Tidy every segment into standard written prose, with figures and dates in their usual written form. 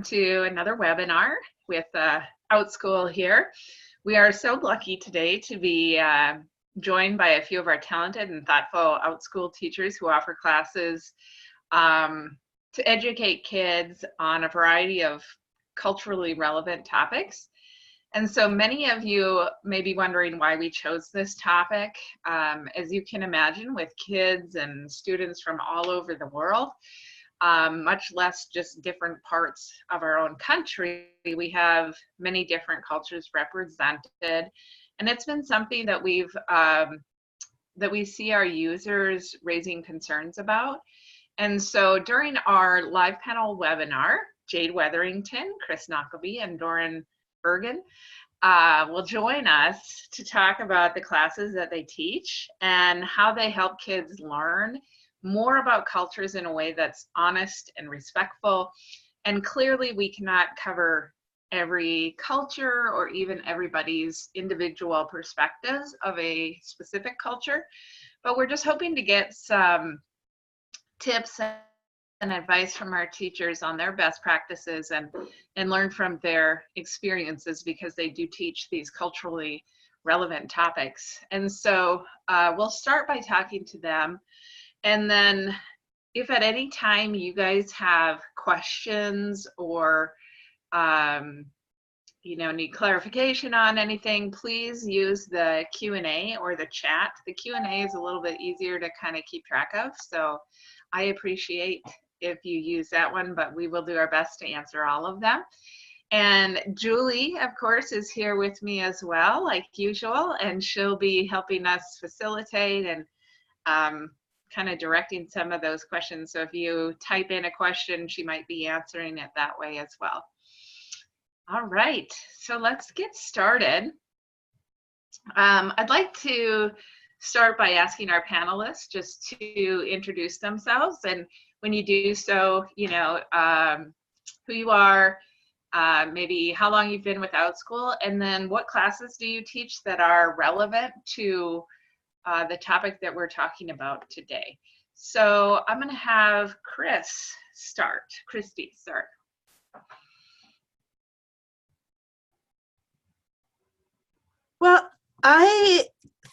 To another webinar with Outschool here. We are so lucky today to be joined by a few of our talented and thoughtful Outschool teachers who offer classes to educate kids on a variety of culturally relevant topics. And so many of you may be wondering why we chose this topic. As you can imagine, with kids and students from all over the world, much less just different parts of our own country, we have many different cultures represented, and it's been something that we see our users raising concerns about. And so during our live panel webinar, Jade Weatherington, Christy Knockleby, and Doron Vergun will join us to talk about the classes that they teach and how they help kids learn more about cultures in a way that's honest and respectful. And clearly we cannot cover every culture or even everybody's individual perspectives of a specific culture, but we're just hoping to get some tips and advice from our teachers on their best practices and learn from their experiences, because they do teach these culturally relevant topics. And so we'll start by talking to them. And then if at any time you guys have questions or need clarification on anything, please use the Q&A or the chat. The Q&A is a little bit easier to kind of keep track of, so I appreciate if you use that one, but we will do our best to answer all of them. And Julie, of course, is here with me as well, like usual, and she'll be helping us facilitate and kind of directing some of those questions. So if you type in a question, she might be answering it that way as well. All right, so let's get started. I'd like to start by asking our panelists just to introduce themselves, and when you do so, who you are, maybe how long you've been with Outschool, and then what classes do you teach that are relevant to the topic that we're talking about today. So I'm going to have Christy start. Well, I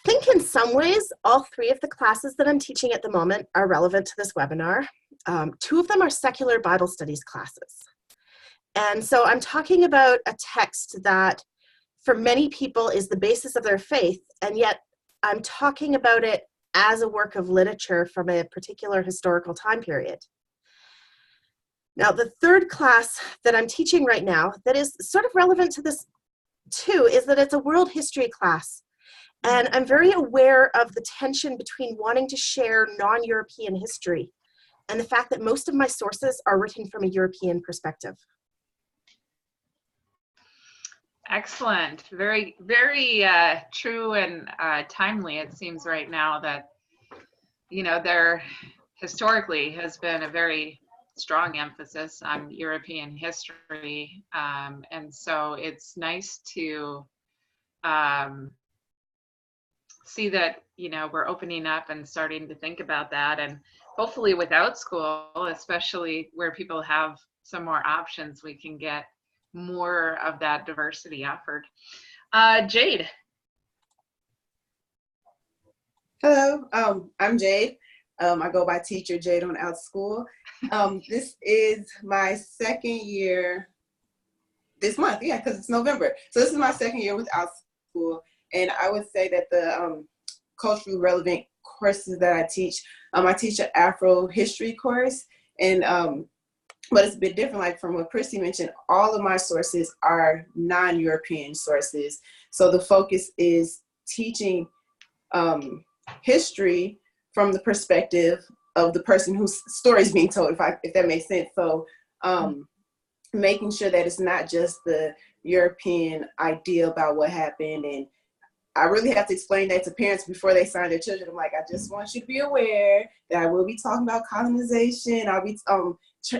think in some ways all three of the classes that I'm teaching at the moment are relevant to this webinar. Two of them are secular Bible studies classes. And so I'm talking about a text that for many people is the basis of their faith, and yet I'm talking about it as a work of literature from a particular historical time period. Now, the third class that I'm teaching right now that is sort of relevant to this too is that it's a world history class. And I'm very aware of the tension between wanting to share non-European history and the fact that most of my sources are written from a European perspective. Excellent. Very, very true and timely, it seems right now that, there historically has been a very strong emphasis on European history. And so it's nice to see that, we're opening up and starting to think about that. And hopefully with Outschool, especially where people have some more options, we can get more of that diversity offered. Jade. Hello, I'm Jade. I go by teacher Jade on Outschool. This is my second year this month, because it's November. So this is my second year with Outschool, and I would say that the culturally relevant courses that I teach an Afro history course, and but it's a bit different. Like from what Christy mentioned, all of my sources are non-European sources. So the focus is teaching history from the perspective of the person whose story is being told, if that makes sense. So making sure that it's not just the European idea about what happened. And I really have to explain that to parents before they sign their children. I'm like, I just want you to be aware that I will be talking about colonization. I'll be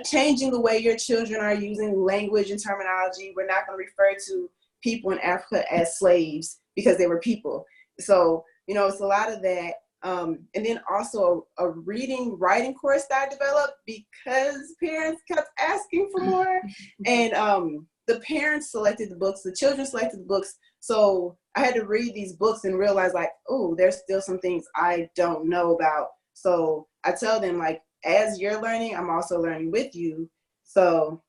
changing the way your children are using language and terminology. We're not going to refer to people in Africa as slaves because they were people. So, it's a lot of that. And then also a reading writing course that I developed because parents kept asking for more. And the parents selected the books, the children selected the books. So I had to read these books and realize like, oh, there's still some things I don't know about. So I tell them like, as you're learning, I'm also learning with you. So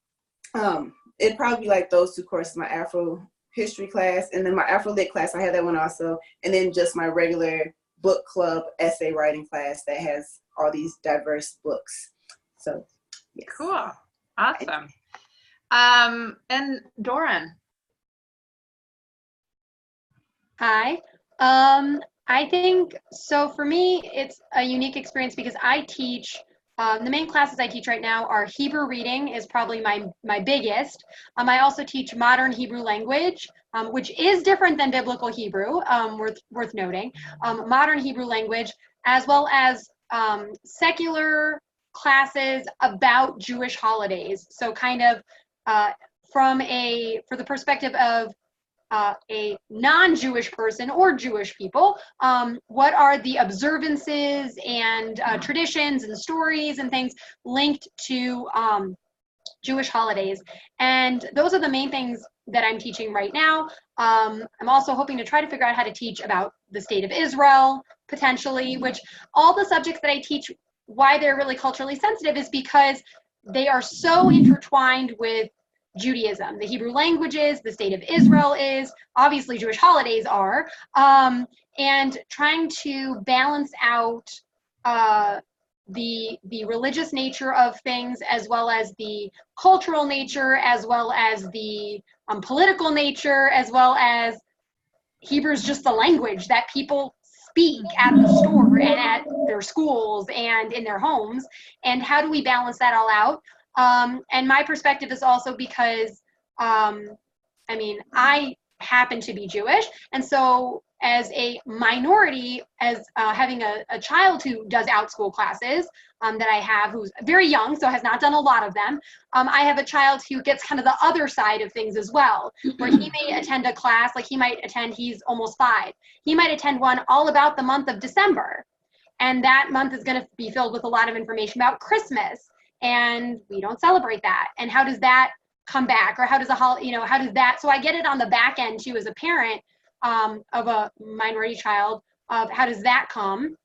it'd probably be like those two courses, my Afro history class and then my Afro lit class. I had that one also. And then just my regular book club essay writing class that has all these diverse books. So yes. Cool. Awesome. And Doron. Hi. I think, so for me, it's a unique experience because I teach, the main classes I teach right now are Hebrew reading is probably my biggest. I also teach modern Hebrew language, which is different than biblical Hebrew, worth noting. Modern Hebrew language, as well as secular classes about Jewish holidays. So kind of for the perspective of a non-Jewish person or Jewish people, what are the observances and traditions and stories and things linked to Jewish holidays. And those are the main things that I'm teaching right now. I'm also hoping to try to figure out how to teach about the state of Israel, potentially, which all the subjects that I teach, why they're really culturally sensitive is because they are so intertwined with Judaism. The Hebrew languages, the state of Israel is, obviously Jewish holidays are, and trying to balance out the religious nature of things as well as the cultural nature, as well as the political nature, as well as Hebrew is just the language that people speak at the store and at their schools and in their homes. And how do we balance that all out? And my perspective is also because, I happen to be Jewish. And so as a minority, as having a child who does Outschool classes that I have, who's very young, so has not done a lot of them, I have a child who gets kind of the other side of things as well, where he may attend a class, like he's almost 5. He might attend one all about the month of December. And that month is going to be filled with a lot of information about Christmas. And we don't celebrate that. And how does that come back? Or how does how does that, so I get it on the back end too as a parent of a minority child, of how does that come,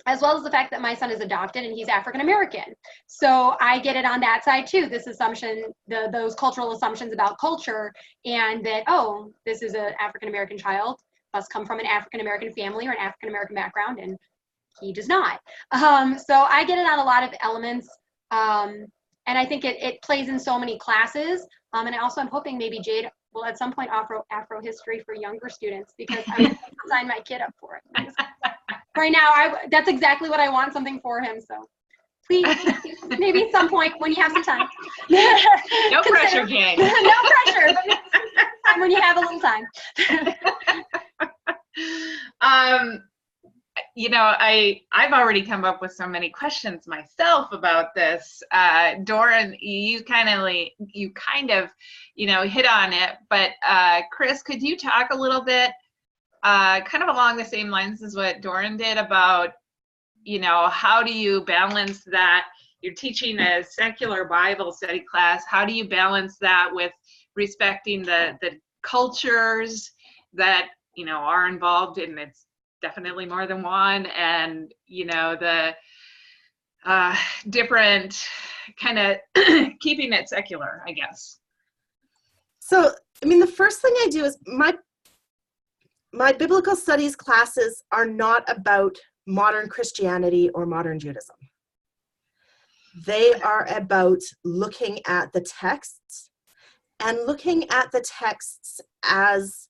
as well as the fact that my son is adopted and he's African American. So I get it on that side too, this assumption, those cultural assumptions about culture, and that, oh, this is an African American child, must come from an African American family or an African American background, and he does not. So I get it on a lot of elements. And I think it plays in so many classes. And I'm hoping maybe Jade will at some point offer Afro history for younger students, because I would sign my kid up for it. Right now, that's exactly what I want, something for him. So please, maybe at some point when you have some time. No pressure, Jade. No pressure, but when you have a little time. I've already come up with so many questions myself about this. Doron, you kind of hit on it, but Chris, could you talk a little bit, kind of along the same lines as what Doron did about, how do you balance that? You're teaching a secular Bible study class. How do you balance that with respecting the cultures that, are involved in it's definitely more than one, and the different kind of keeping it secular, I guess. So, the first thing I do is my biblical studies classes are not about modern Christianity or modern Judaism. They are about looking at the texts and looking at the texts as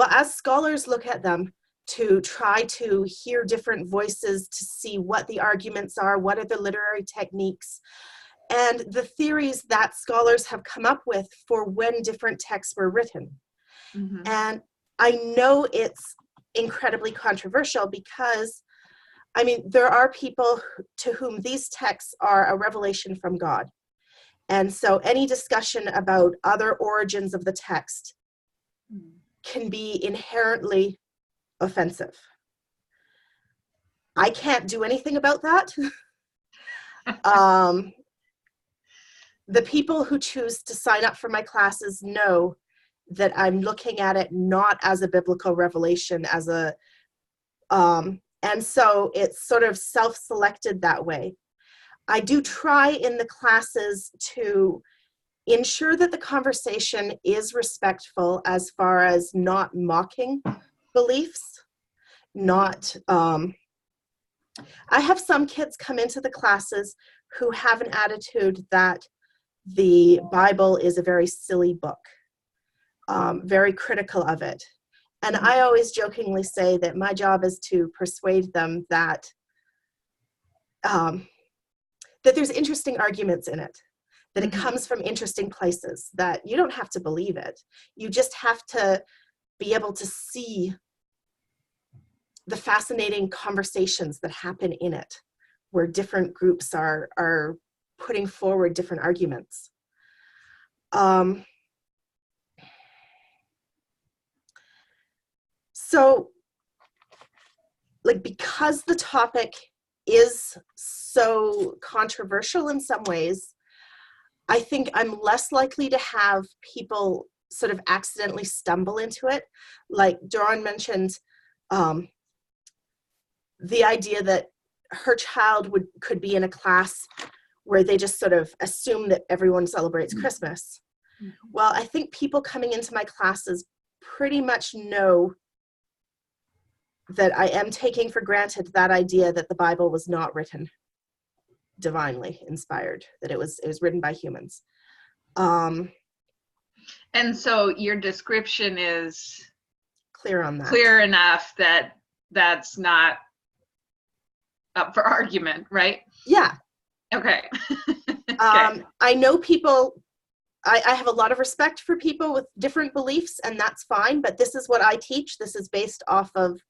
as scholars look at them, to try to hear different voices, to see what the arguments are, what are the literary techniques, and the theories that scholars have come up with for when different texts were written. Mm-hmm. And I know it's incredibly controversial because, there are people to whom these texts are a revelation from God. And so any discussion about other origins of the text can be inherently offensive. I can't do anything about that. The people who choose to sign up for my classes know that I'm looking at it not as a biblical revelation, and so it's sort of self-selected that way. I do try in the classes to ensure that the conversation is respectful as far as not mocking beliefs, not, I have some kids come into the classes who have an attitude that the Bible is a very silly book, very critical of it. And I always jokingly say that my job is to persuade them that that there's interesting arguments in it, that it comes from interesting places, that you don't have to believe it. You just have to be able to see the fascinating conversations that happen in it, where different groups are putting forward different arguments. So, like, because the topic is so controversial in some ways, I think I'm less likely to have people sort of accidentally stumble into it. Like Doron mentioned, the idea that her child could be in a class where they just sort of assume that everyone celebrates Christmas. Well, I think people coming into my classes pretty much know that I am taking for granted that idea that the Bible was not written divinely inspired, that it was written by humans. And so your description is Clear on that. Clear enough that that's not up for argument, right? Yeah. Okay. Okay. I know people, I have a lot of respect for people with different beliefs, and that's fine, but this is what I teach. This is based off of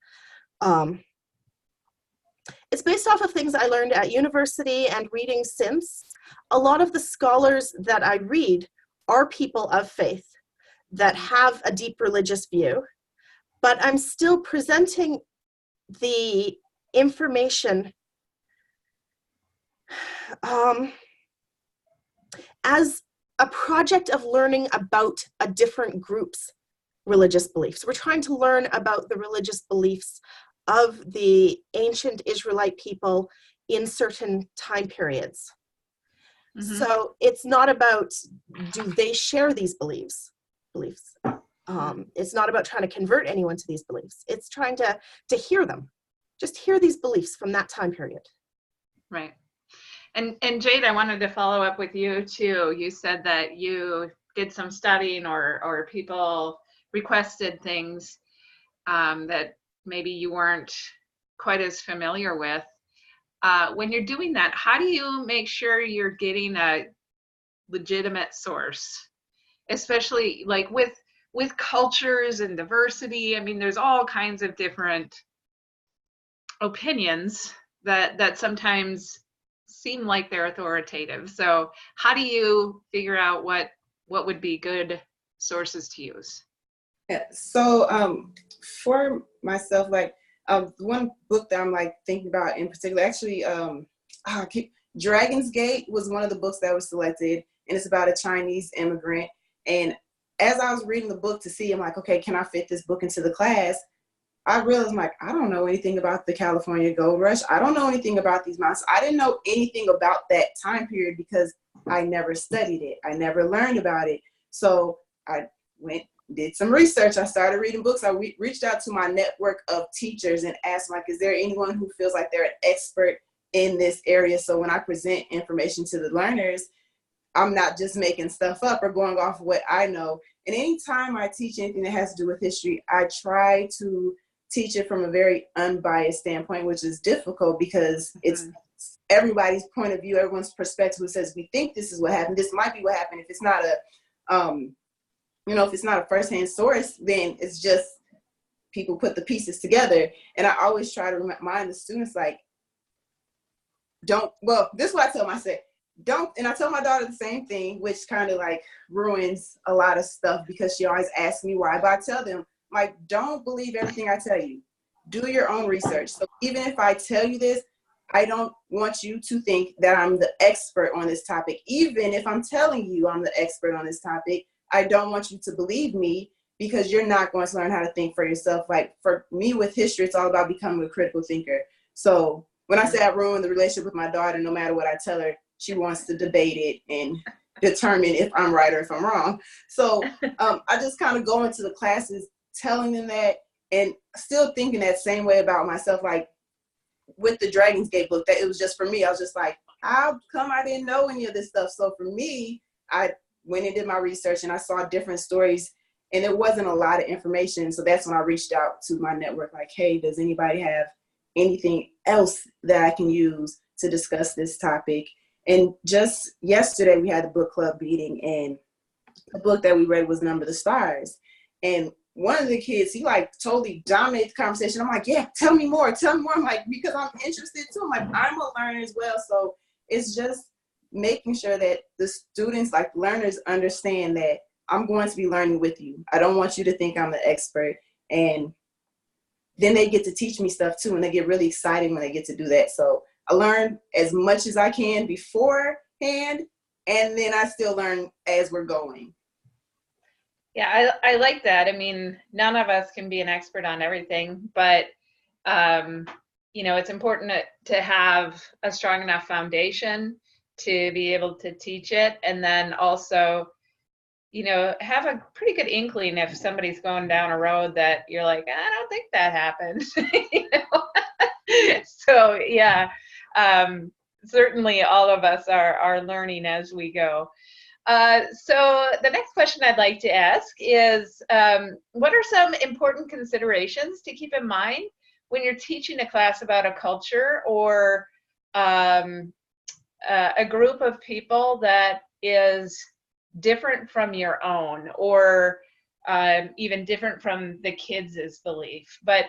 it's based off of things I learned at university and reading since. A lot of the scholars that I read are people of faith that have a deep religious view, but I'm still presenting the information as a project of learning about a different group's religious beliefs. We're trying to learn about the religious beliefs of the ancient Israelite people in certain time periods. So it's not about, do they share these beliefs? It's not about trying to convert anyone to these beliefs. It's trying to hear them. Just hear these beliefs from that time period. Right. And Jade, I wanted to follow up with you too. You said that you did some studying or people requested things that maybe you weren't quite as familiar with. When you're doing that, how do you make sure you're getting a legitimate source, especially like with cultures and diversity? I mean, there's all kinds of different opinions that sometimes seem like they're authoritative. So how do you figure out what would be good sources to use? Yeah, so for myself, like one book that I'm like thinking about in particular, actually, Dragon's Gate was one of the books that was selected, and it's about a Chinese immigrant. And as I was reading the book to see, I'm like, okay, can I fit this book into the class? I realized, I'm like, I don't know anything about the California Gold Rush. I don't know anything about these mountains. I didn't know anything about that time period because I never studied it. I never learned about it. So I did some research. I started reading books. I reached out to my network of teachers and asked, like, is there anyone who feels like they're an expert in this area? So when I present information to the learners, I'm not just making stuff up or going off of what I know. And anytime I teach anything that has to do with history, I try to teach it from a very unbiased standpoint, which is difficult because it's everybody's point of view, everyone's perspective who says, we think this is what happened. This might be what happened. If it's not if it's not a firsthand source, then it's just people put the pieces together. And I always try to remind the students, like, this is what I tell myself. And I tell my daughter the same thing, which kind of like ruins a lot of stuff because she always asks me why. But I tell them, like, don't believe everything I tell you. do your own research. So even if I tell you this, I don't want you to think that I'm the expert on this topic. Even if I'm telling you I'm the expert on this topic, I don't want you to believe me, because you're not going to learn how to think for yourself. Like for me with history, it's all about becoming a critical thinker. So when I say I ruined the relationship with my daughter, no matter what I tell her, she wants to debate it and determine if I'm right or if I'm wrong. So I just kind of go into the classes telling them that, and still thinking that same way about myself. Like with the Dragon's Gate book, that it was just for me. I was just like, how come I didn't know any of this stuff? So for me, I went and did my research, and I saw different stories, and there wasn't a lot of information. So that's when I reached out to my network, like, hey, does anybody have anything else that I can use to discuss this topic? And just yesterday we had the book club meeting, and the book that we read was Number the Stars. And one of the kids, he like totally dominated the conversation. I'm like, yeah, tell me more. I'm like, because I'm interested too. I'm like, I'm a learner as well. So it's just making sure that the students, like learners, understand that I'm going to be learning with you. I don't want you to think I'm the expert. And then they get to teach me stuff too, and they get really excited when they get to do that. So I learn as much as I can beforehand, and then I still learn as we're going. Yeah, I like that. I mean, none of us can be an expert on everything, but it's important to have a strong enough foundation to be able to teach it, and then also, have a pretty good inkling if somebody's going down a road that you're like, I don't think that happened. So yeah, certainly all of us are learning as we go. So the next question I'd like to ask is, what are some important considerations to keep in mind when you're teaching a class about a culture or a group of people that is different from your own, or even different from the kids' belief? But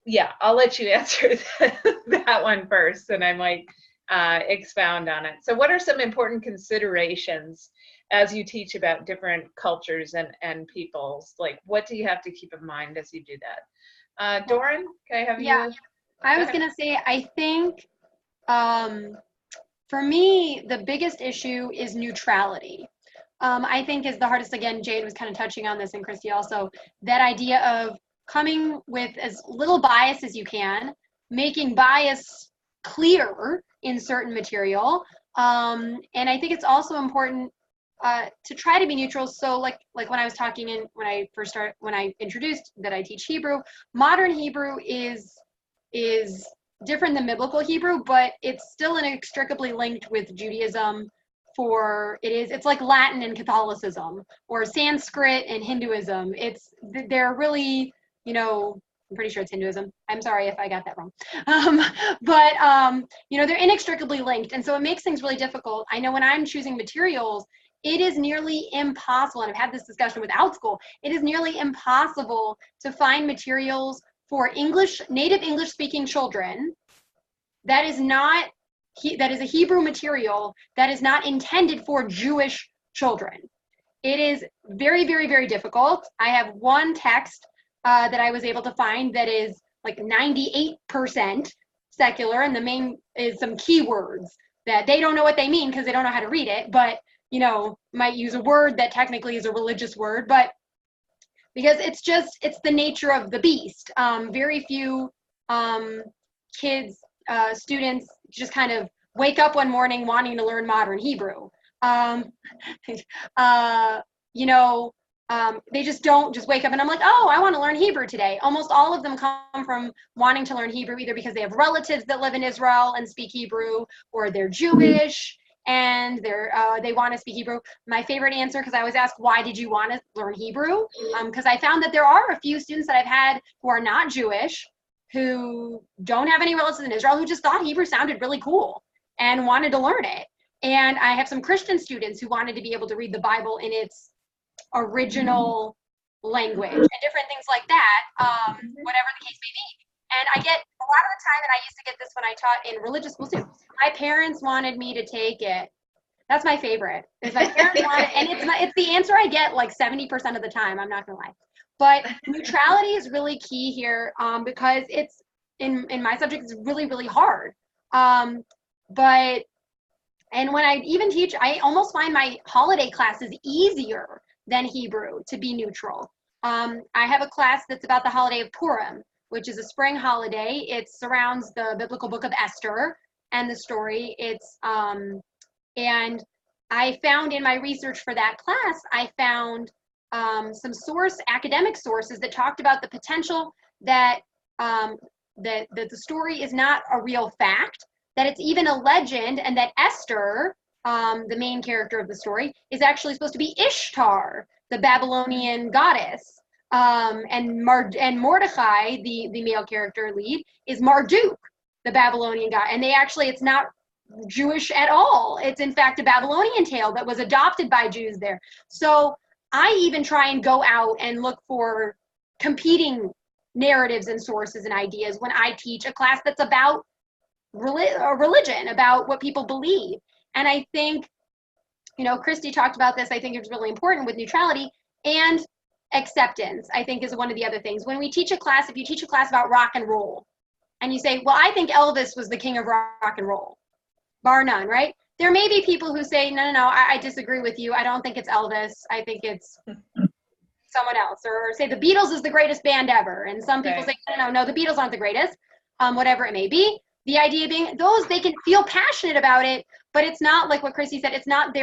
yeah, I'll let you answer that one first, and I might expound on it. So what are some important considerations as you teach about different cultures and peoples? Like, what do you have to keep in mind as you do that? Doron, can I have you? Yeah, I was going to say, I think for me, the biggest issue is neutrality. I think is the hardest. Again, Jade was kind of touching on this, and Christy also, that idea of coming with as little bias as you can, making bias clear in certain material. And I think it's also important to try to be neutral. So like when I was talking when I introduced that I teach Hebrew, modern Hebrew is different than biblical Hebrew, but it's still inextricably linked with Judaism. It's like Latin and Catholicism, or Sanskrit and Hinduism. They're really, I'm pretty sure it's Hinduism. I'm sorry if I got that wrong. But they're inextricably linked. And so it makes things really difficult. I know when I'm choosing materials, it is nearly impossible, and I've had this discussion with Outschool, it is nearly impossible to find materials for native English speaking children that is a Hebrew material that is not intended for Jewish children. It is very, very, very difficult. I have one text that I was able to find that is like 98% secular, and the main is some keywords that they don't know what they mean because they don't know how to read it, but might use a word that technically is a religious word, but because it's the nature of the beast. Very few kids, students just kind of wake up one morning wanting to learn modern Hebrew. They just don't just wake up and I'm like, oh, I want to learn Hebrew today. Almost all of them come from wanting to learn Hebrew either because they have relatives that live in Israel and speak Hebrew, or they're Jewish and they want to speak Hebrew. My favorite answer, because I always ask, why did you want to learn Hebrew? Because I found that there are a few students that I've had who are not Jewish, who don't have any relatives in Israel, who just thought Hebrew sounded really cool and wanted to learn it. And I have some Christian students who wanted to be able to read the Bible in its original language and different things like that, whatever the case may be. And I get a lot of the time, and I used to get this when I taught in religious school too, my parents wanted me to take it. That's my favorite. Is my parents wanted, and it's the answer I get like 70% of the time, I'm not gonna lie. But neutrality is really key here, because it's, in my subject, it's really, really hard. And when I even teach, I almost find my holiday classes easier than Hebrew to be neutral. I have a class that's about the holiday of Purim, which is a spring holiday. It surrounds the biblical book of Esther and the story. And I found in my research for that class, I found some academic sources that talked about the potential that that the story is not a real fact, that it's even a legend, and that Esther, the main character of the story, is actually supposed to be Ishtar, the Babylonian goddess. And Mordecai, the male character lead, is Marduk, the Babylonian god. And it's not Jewish at all. It's in fact a Babylonian tale that was adopted by Jews there. So I even try and go out and look for competing narratives and sources and ideas when I teach a class that's about religion, about what people believe. And I think, Christy talked about this. I think it's really important with neutrality and acceptance, I think, is one of the other things. When we teach a class, if you teach a class about rock and roll, and you say, well, I think Elvis was the king of rock and roll, bar none, right? There may be people who say, no, I disagree with you. I don't think it's Elvis. I think it's someone else. Or say the Beatles is the greatest band ever. And some people say, no, the Beatles aren't the greatest, whatever it may be. The idea being they can feel passionate about it, but it's not like what Christy said. It's not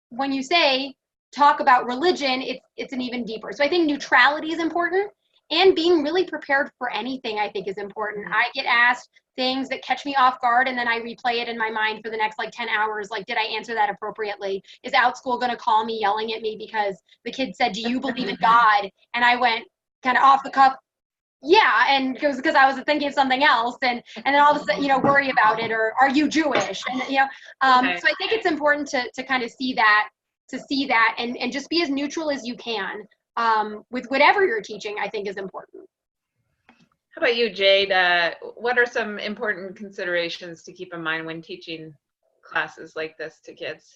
when you say talk about religion, it's an even deeper. So I think neutrality is important, and being really prepared for anything, I think, is important. I get asked things that catch me off guard, and then I replay it in my mind for the next 10 hours. Did I answer that appropriately? Is Outschool going to call me yelling at me because the kid said, do you believe in God? And I went kind of off the cuff, yeah, and it was because I was thinking of something else, and then all of a sudden, worry about it, or are you Jewish? And so I think it's important to kind of see that, and just be as neutral as you can with whatever you're teaching. I think is important. How about you, Jade? What are some important considerations to keep in mind when teaching classes like this to kids?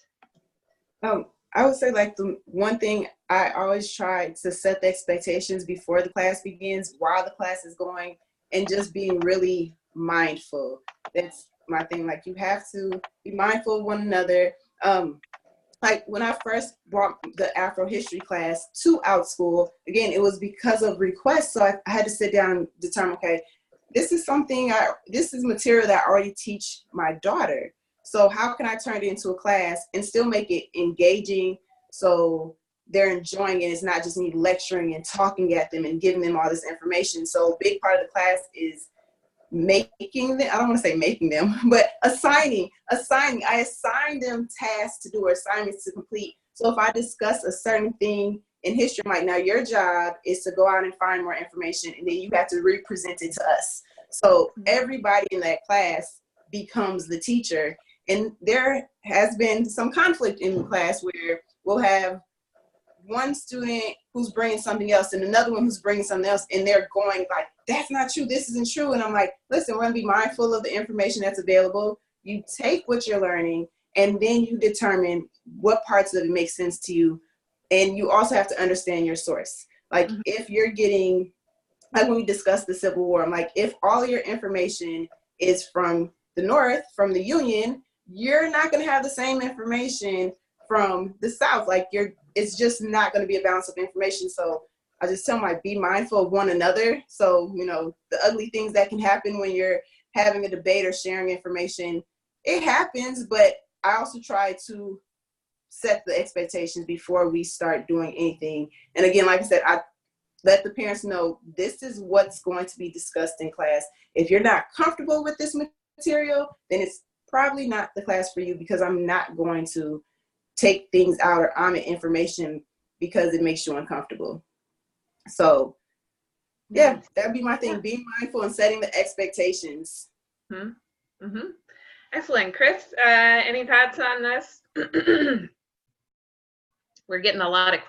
I would say the one thing I always try to set the expectations before the class begins, while the class is going, and just being really mindful. That's my thing. You have to be mindful of one another. When I first brought the Afro history class to Outschool, again, it was because of requests. So I had to sit down and determine, okay, this is material that I already teach my daughter. So how can I turn it into a class and still make it engaging so they're enjoying it? It's not just me lecturing and talking at them and giving them all this information. So a big part of the class is making them, I don't want to say making them, but assigning. I assign them tasks to do or assignments to complete. So if I discuss a certain thing in history, I'm like, now your job is to go out and find more information, and then you have to represent it to us. So everybody in that class becomes the teacher. And there has been some conflict in the class where we'll have one student who's bringing something else and another one who's bringing something else, and they're going that's not true, this isn't true. And I'm like, listen, we're going to be mindful of the information that's available. You take what you're learning, and then you determine what parts of it make sense to you. And you also have to understand your source. If you're getting, when we discussed the Civil War, I'm like, if all your information is from the North, from the Union, you're not going to have the same information from the South. It's just not going to be a balance of information. So I just tell them, be mindful of one another. So, the ugly things that can happen when you're having a debate or sharing information, it happens, but I also try to set the expectations before we start doing anything. And again, like I said, I let the parents know this is what's going to be discussed in class. If you're not comfortable with this material, then it's probably not the class for you, because I'm not going to take things out or omit information because it makes you uncomfortable. So yeah, that'd be my thing. Being mindful and setting the expectations. Excellent. Chris, any thoughts on this? We're getting a lot of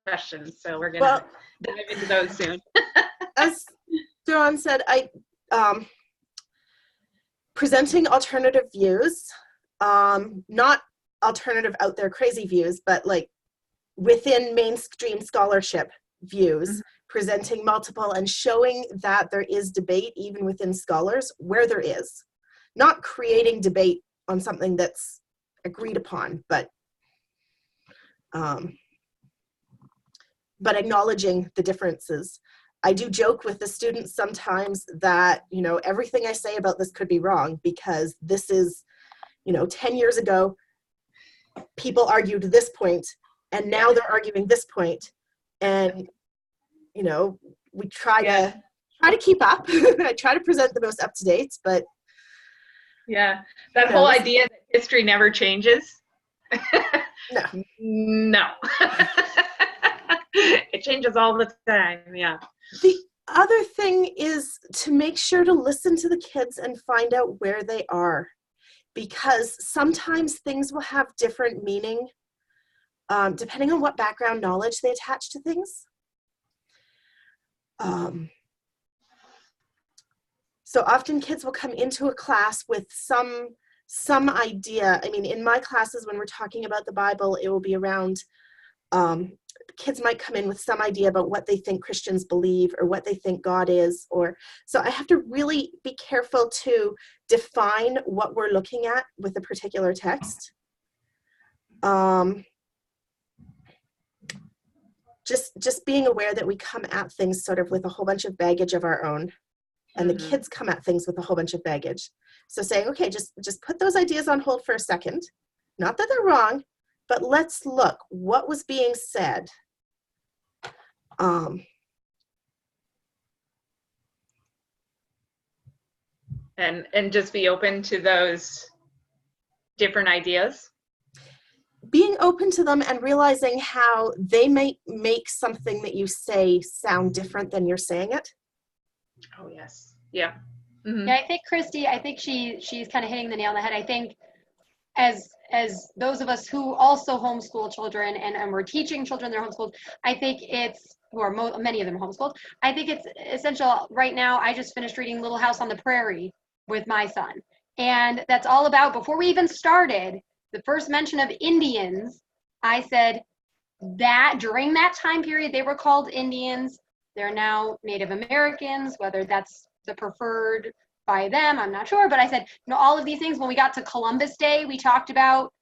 questions, so we're going to dive into those soon. As Doron said, presenting alternative views, not alternative out there crazy views, but within mainstream scholarship views, presenting multiple, and showing that there is debate even within scholars where there is. Not creating debate on something that's agreed upon, but acknowledging the differences. I do joke with the students sometimes that, you know, everything I say about this could be wrong, because this is, you know, 10 years ago, people argued this point, and now they're arguing this point. And, you know, we try to keep up. I try to present the most up to date, but yeah, that whole idea that history never changes. No. It changes all the time. Yeah. The other thing is to make sure to listen to the kids and find out where they are, because sometimes things will have different meaning depending on what background knowledge they attach to things. So often kids will come into a class with some idea. I mean, in my classes, when we're talking about the Bible, it will be around, kids might come in with some idea about what they think Christians believe or what they think God is. So I have to really be careful to define what we're looking at with a particular text. Just being aware that we come at things sort of with a whole bunch of baggage of our own. And the kids come at things with a whole bunch of baggage. So saying, okay, just put those ideas on hold for a second. Not that they're wrong, but let's look what was being said. And just be open to those different ideas. Being open to them and realizing how they may make something that you say sound different than you're saying it. Oh, yes. Yeah. Mm-hmm. Yeah, I think Christy, she's kind of hitting the nail on the head. I think as those of us who also homeschool children and we're teaching children they're homeschooled, I think it's, many of them are homeschooled, I think it's essential. Right now, I just finished reading Little House on the Prairie with my son. And that's all about, before we even started, the first mention of Indians, I said that during that time period, they were called Indians. They're now Native Americans, whether that's the preferred by them, I'm not sure. But I said, you know, all of these things, when we got to Columbus Day, we talked about,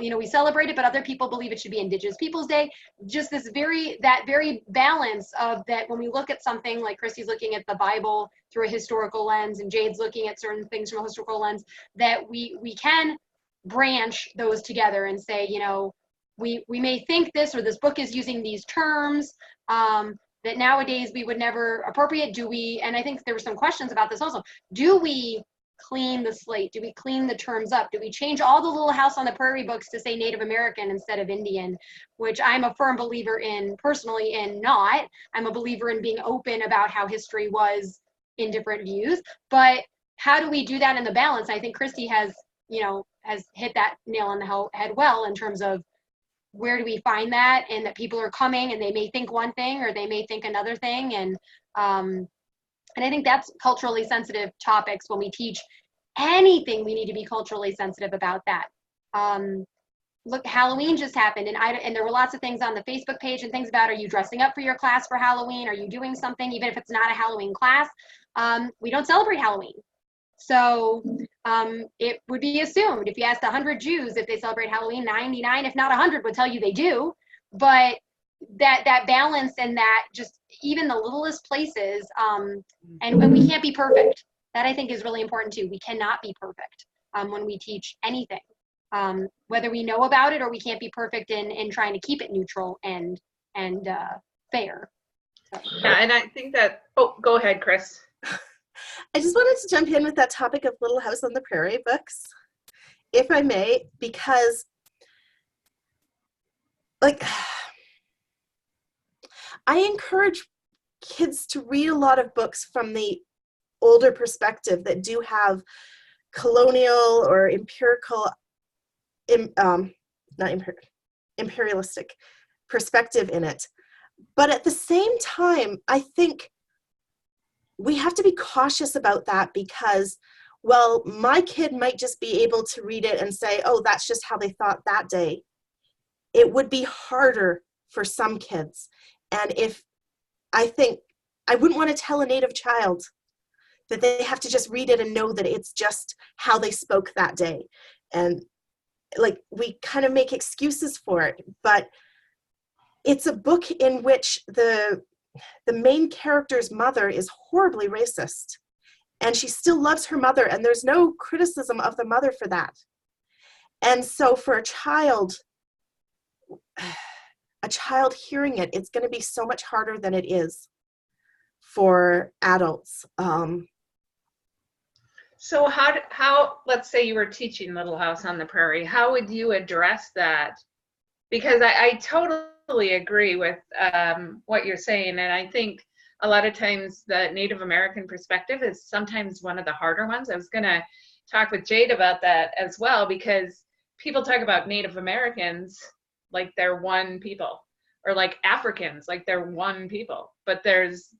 you know, we celebrate it, but other people believe it should be Indigenous Peoples Day. Just that very balance of that, when we look at something like Christy's looking at the Bible through a historical lens and Jade's looking at certain things from a historical lens, that we can branch those together and say, you know, we may think this, or this book is using these terms that nowadays we would never appropriate. Do we, and I think there were some questions about this also, do we clean the slate? Do we clean the terms up? Do we change all the Little House on the Prairie books to say Native American instead of Indian, which I'm a firm believer in personally, and not. I'm a believer in being open about how history was in different views, but how do we do that in the balance? I think Christy has hit that nail on the head well, in terms of where do we find that, and that people are coming and they may think one thing or they may think another thing. And I think that's culturally sensitive topics. When we teach anything, we need to be culturally sensitive about that. Look, Halloween just happened, and there were lots of things on the Facebook page and things about, are you dressing up for your class for Halloween? Are you doing something, even if it's not a Halloween class? We don't celebrate Halloween. So it would be assumed, if you asked 100 Jews if they celebrate Halloween, 99, if not 100, would tell you they do. But that balance, and that just even the littlest places, and we can't be perfect. That I think is really important too. We cannot be perfect when we teach anything, whether we know about it or we can't be perfect in trying to keep it neutral and fair. So. Yeah, and I think that, go ahead, Chris. I just wanted to jump in with that topic of Little House on the Prairie books, if I may, because I encourage kids to read a lot of books from the older perspective that do have colonial or imperialistic perspective in it. But at the same time, I think we have to be cautious about that, because, well, my kid might just be able to read it and say, oh, that's just how they thought that day. It would be harder for some kids. And if I think I wouldn't want to tell a Native child that they have to just read it and know that it's just how they spoke that day. And like, we kind of make excuses for it, but it's a book in which the main character's mother is horribly racist, and she still loves her mother, and there's no criticism of the mother for that. And so for a child hearing it, it's going to be so much harder than it is for adults. So how, let's say you were teaching Little House on the Prairie, how would you address that? Because I totally agree with what you're saying. And I think a lot of times the Native American perspective is sometimes one of the harder ones. I was going to talk with Jade about that as well, because people talk about Native Americans like they're one people, or like Africans like they're one people, but there's,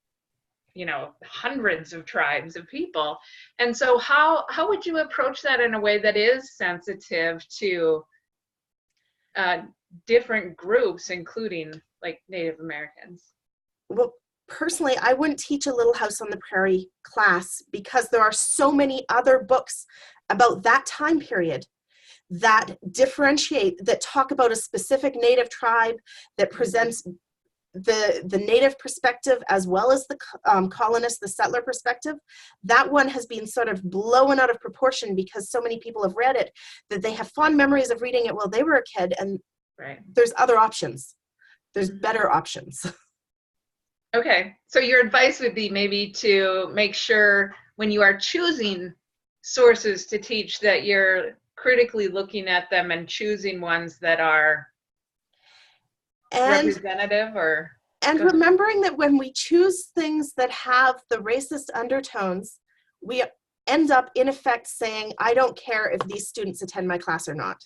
you know, hundreds of tribes of people. And so how would you approach that in a way that is sensitive to different groups, including like Native Americans? Well, personally, I wouldn't teach a Little House on the Prairie class, because there are so many other books about that time period that differentiate, that talk about a specific Native tribe, that presents the Native perspective as well as the colonist, the settler perspective. That one has been sort of blown out of proportion because so many people have read it that they have fond memories of reading it while they were a kid, and Right. There's other options. There's better options. Okay, so your advice would be maybe to make sure when you are choosing sources to teach that you're critically looking at them and choosing ones that are representative, or and remembering that when we choose things that have the racist undertones, we end up in effect saying, I don't care if these students attend my class or not.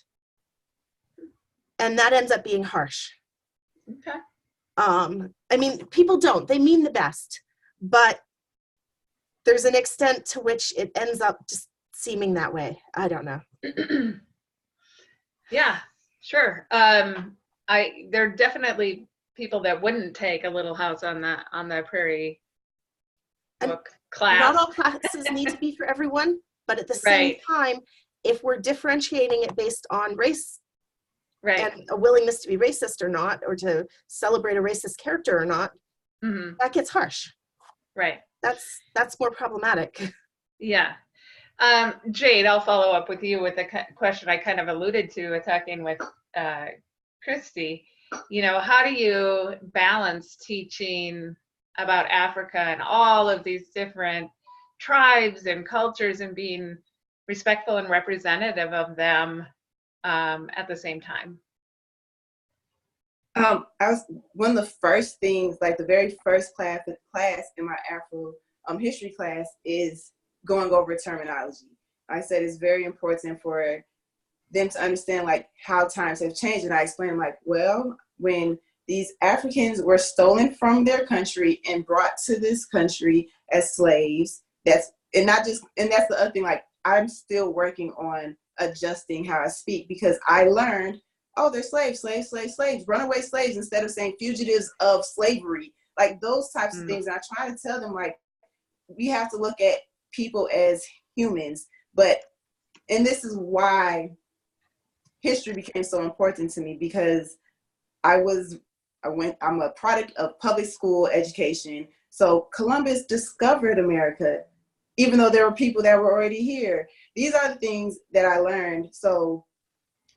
And that ends up being harsh. Okay. I mean, people don't, they mean the best, but there's an extent to which it ends up just seeming that way. I don't know. Yeah, sure. There are definitely people that wouldn't take a Little House on the Prairie book class. Not all classes need to be for everyone, but at the same time, if we're differentiating it based on race, and a willingness to be racist or not, or to celebrate a racist character or not, that gets harsh. Right. That's more problematic. Yeah. Jade, I'll follow up with you with a question I kind of alluded to talking with Christy. You know, how do you balance teaching about Africa and all of these different tribes and cultures and being respectful and representative of them at the same time? One of the first things, like the very first class in my Afro history class, is going over terminology. I said it's very important for them to understand like how times have changed, and I explained like, well, when these Africans were stolen from their country and brought to this country as slaves, that's the other thing, like I'm still working on adjusting how I speak, because I learned, oh, they're slaves, runaway slaves, instead of saying fugitives of slavery, like those types of things. And I try to tell them, like, we have to look at people as humans. And this is why history became so important to me, because I'm a product of public school education. So Columbus discovered America, even though there were people that were already here. These are the things that I learned. So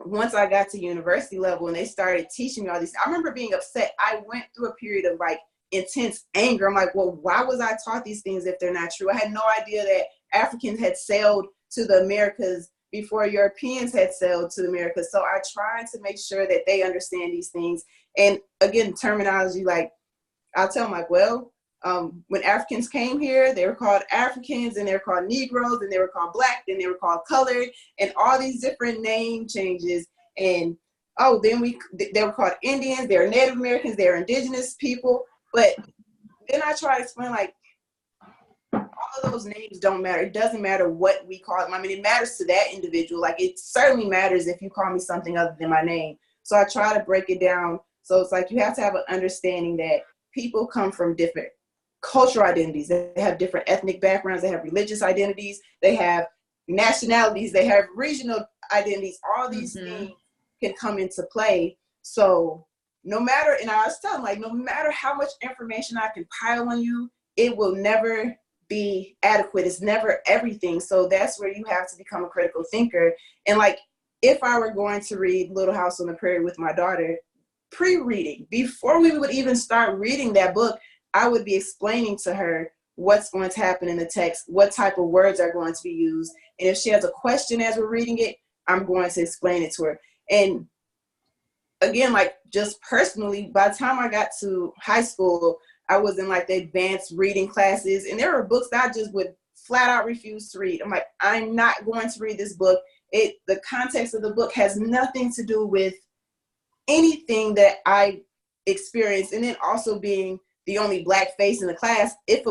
once I got to university level and they started teaching me all these, I remember being upset. I went through a period of like intense anger. I'm like, well, why was I taught these things if they're not true? I had no idea that Africans had sailed to the Americas before Europeans had sailed to the Americas. So I tried to make sure that they understand these things. And again, terminology, like I'll tell them like, well, when Africans came here, they were called Africans, and they were called Negroes, and they were called Black, then they were called colored, and all these different name changes. And then they were called Indians, they were Native Americans, they were indigenous people. But then I try to explain like, all of those names don't matter. It doesn't matter what we call them. I mean, it matters to that individual. Like it certainly matters if you call me something other than my name. So I try to break it down. So it's like you have to have an understanding that people come from different cultural identities. They have different ethnic backgrounds. They have religious identities. They have nationalities. They have regional identities. All these things can come into play. So no matter, and I was telling, like, no matter how much information I can pile on you, it will never be adequate. It's never everything. So that's where you have to become a critical thinker. And like, if I were going to read Little House on the Prairie with my daughter, pre-reading, before we would even start reading that book, I would be explaining to her what's going to happen in the text, what type of words are going to be used. And if she has a question as we're reading it, I'm going to explain it to her. And again, like, just personally, by the time I got to high school, I was in like the advanced reading classes, and there were books that I just would flat out refuse to read. I'm like, I'm not going to read this book. The context of the book has nothing to do with anything that I experienced. And then also being the only Black face in the class, if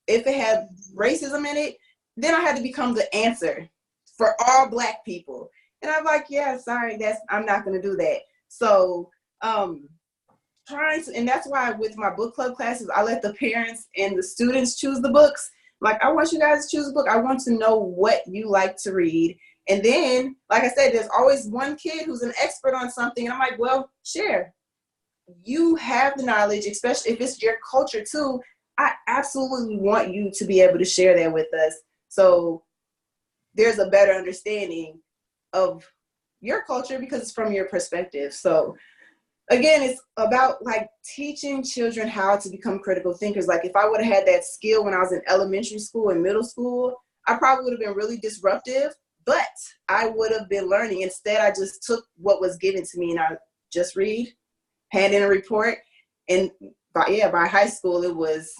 it had racism in it, then I had to become the answer for all Black people. And I'm like, yeah, sorry, I'm not going to do that. So and that's why with my book club classes, I let the parents and the students choose the books. Like, I want you guys to choose a book. I want to know what you like to read. And then, like I said, there's always one kid who's an expert on something. And I'm like, well, share. You have the knowledge, especially if it's your culture too. I absolutely want you to be able to share that with us. So there's a better understanding of your culture because it's from your perspective. So again, it's about like teaching children how to become critical thinkers. Like, if I would have had that skill when I was in elementary school and middle school, I probably would have been really disruptive, but I would have been learning. Instead, I just took what was given to me and I just read, hand in a report. And by high school, it was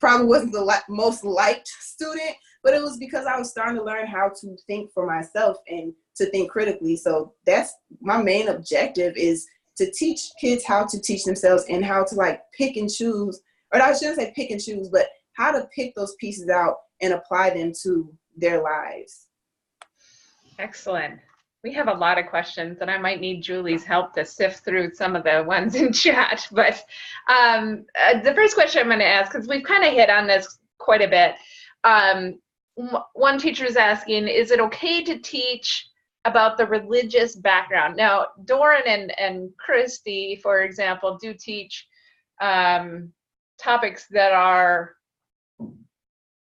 probably wasn't the most liked student, but it was because I was starting to learn how to think for myself and to think critically. So that's my main objective, is to teach kids how to teach themselves and how to like pick and choose, or I shouldn't say pick and choose, but how to pick those pieces out and apply them to their lives. Excellent. We have a lot of questions, and I might need Julie's help to sift through some of the ones in chat. But the first question I'm going to ask, because we've kind of hit on this quite a bit. One teacher is asking, is it okay to teach about the religious background? Now, Doron and Christy, for example, do teach topics that are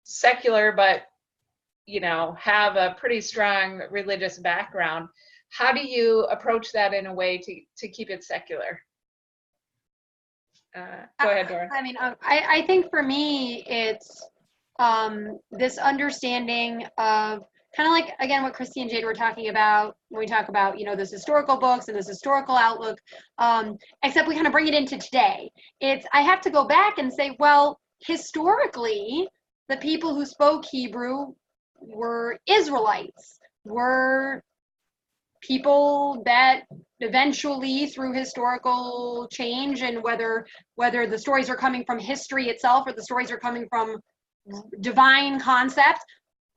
secular, but have a pretty strong religious background. How do you approach that in a way to keep it secular? Go ahead, Doron. I mean, I think for me, it's this understanding of kind of like, again, what Christy and Jade were talking about when we talk about, this historical books and this historical outlook, except we kind of bring it into today. I have to go back and say, well, historically, the people who spoke Hebrew were Israelites, were people that eventually, through historical change, and whether the stories are coming from history itself or the stories are coming from divine concept,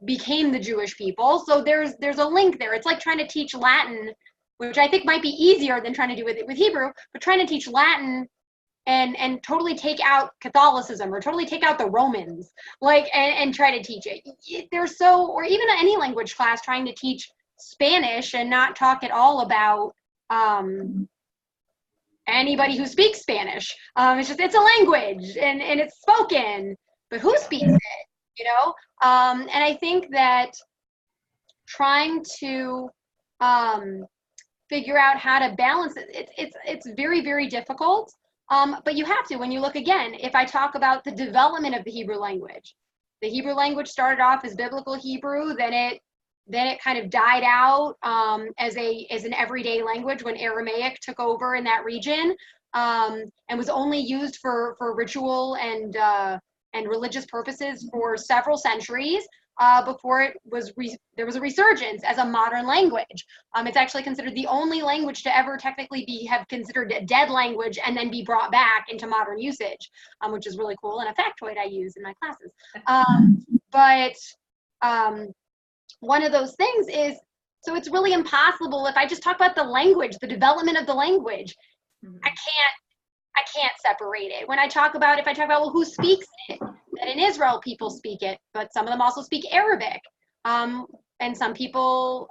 became the Jewish people. So there's a link there. It's like trying to teach Latin, which I think might be easier than trying to do with Hebrew, but trying to teach Latin and totally take out Catholicism or totally take out the Romans, and try to teach it. Or even any language class trying to teach Spanish and not talk at all about anybody who speaks Spanish. It's a language and it's spoken, but who speaks it, And I think that trying to figure out how to balance it, it's very, very difficult. But you have to, when you look again, if I talk about the development of the Hebrew language started off as biblical Hebrew, then it kind of died out as an everyday language when Aramaic took over in that region, and was only used for ritual and religious purposes for several centuries before there was a resurgence as a modern language. It's actually considered the only language to ever technically have considered a dead language and then be brought back into modern usage, which is really cool and a factoid I use in my classes. But one of those things is, so it's really impossible if I just talk about the language, the development of the language. I can't I can't separate it. When I talk about, if I talk about, well, who speaks it? That in Israel, people speak it, but some of them also speak Arabic. And some people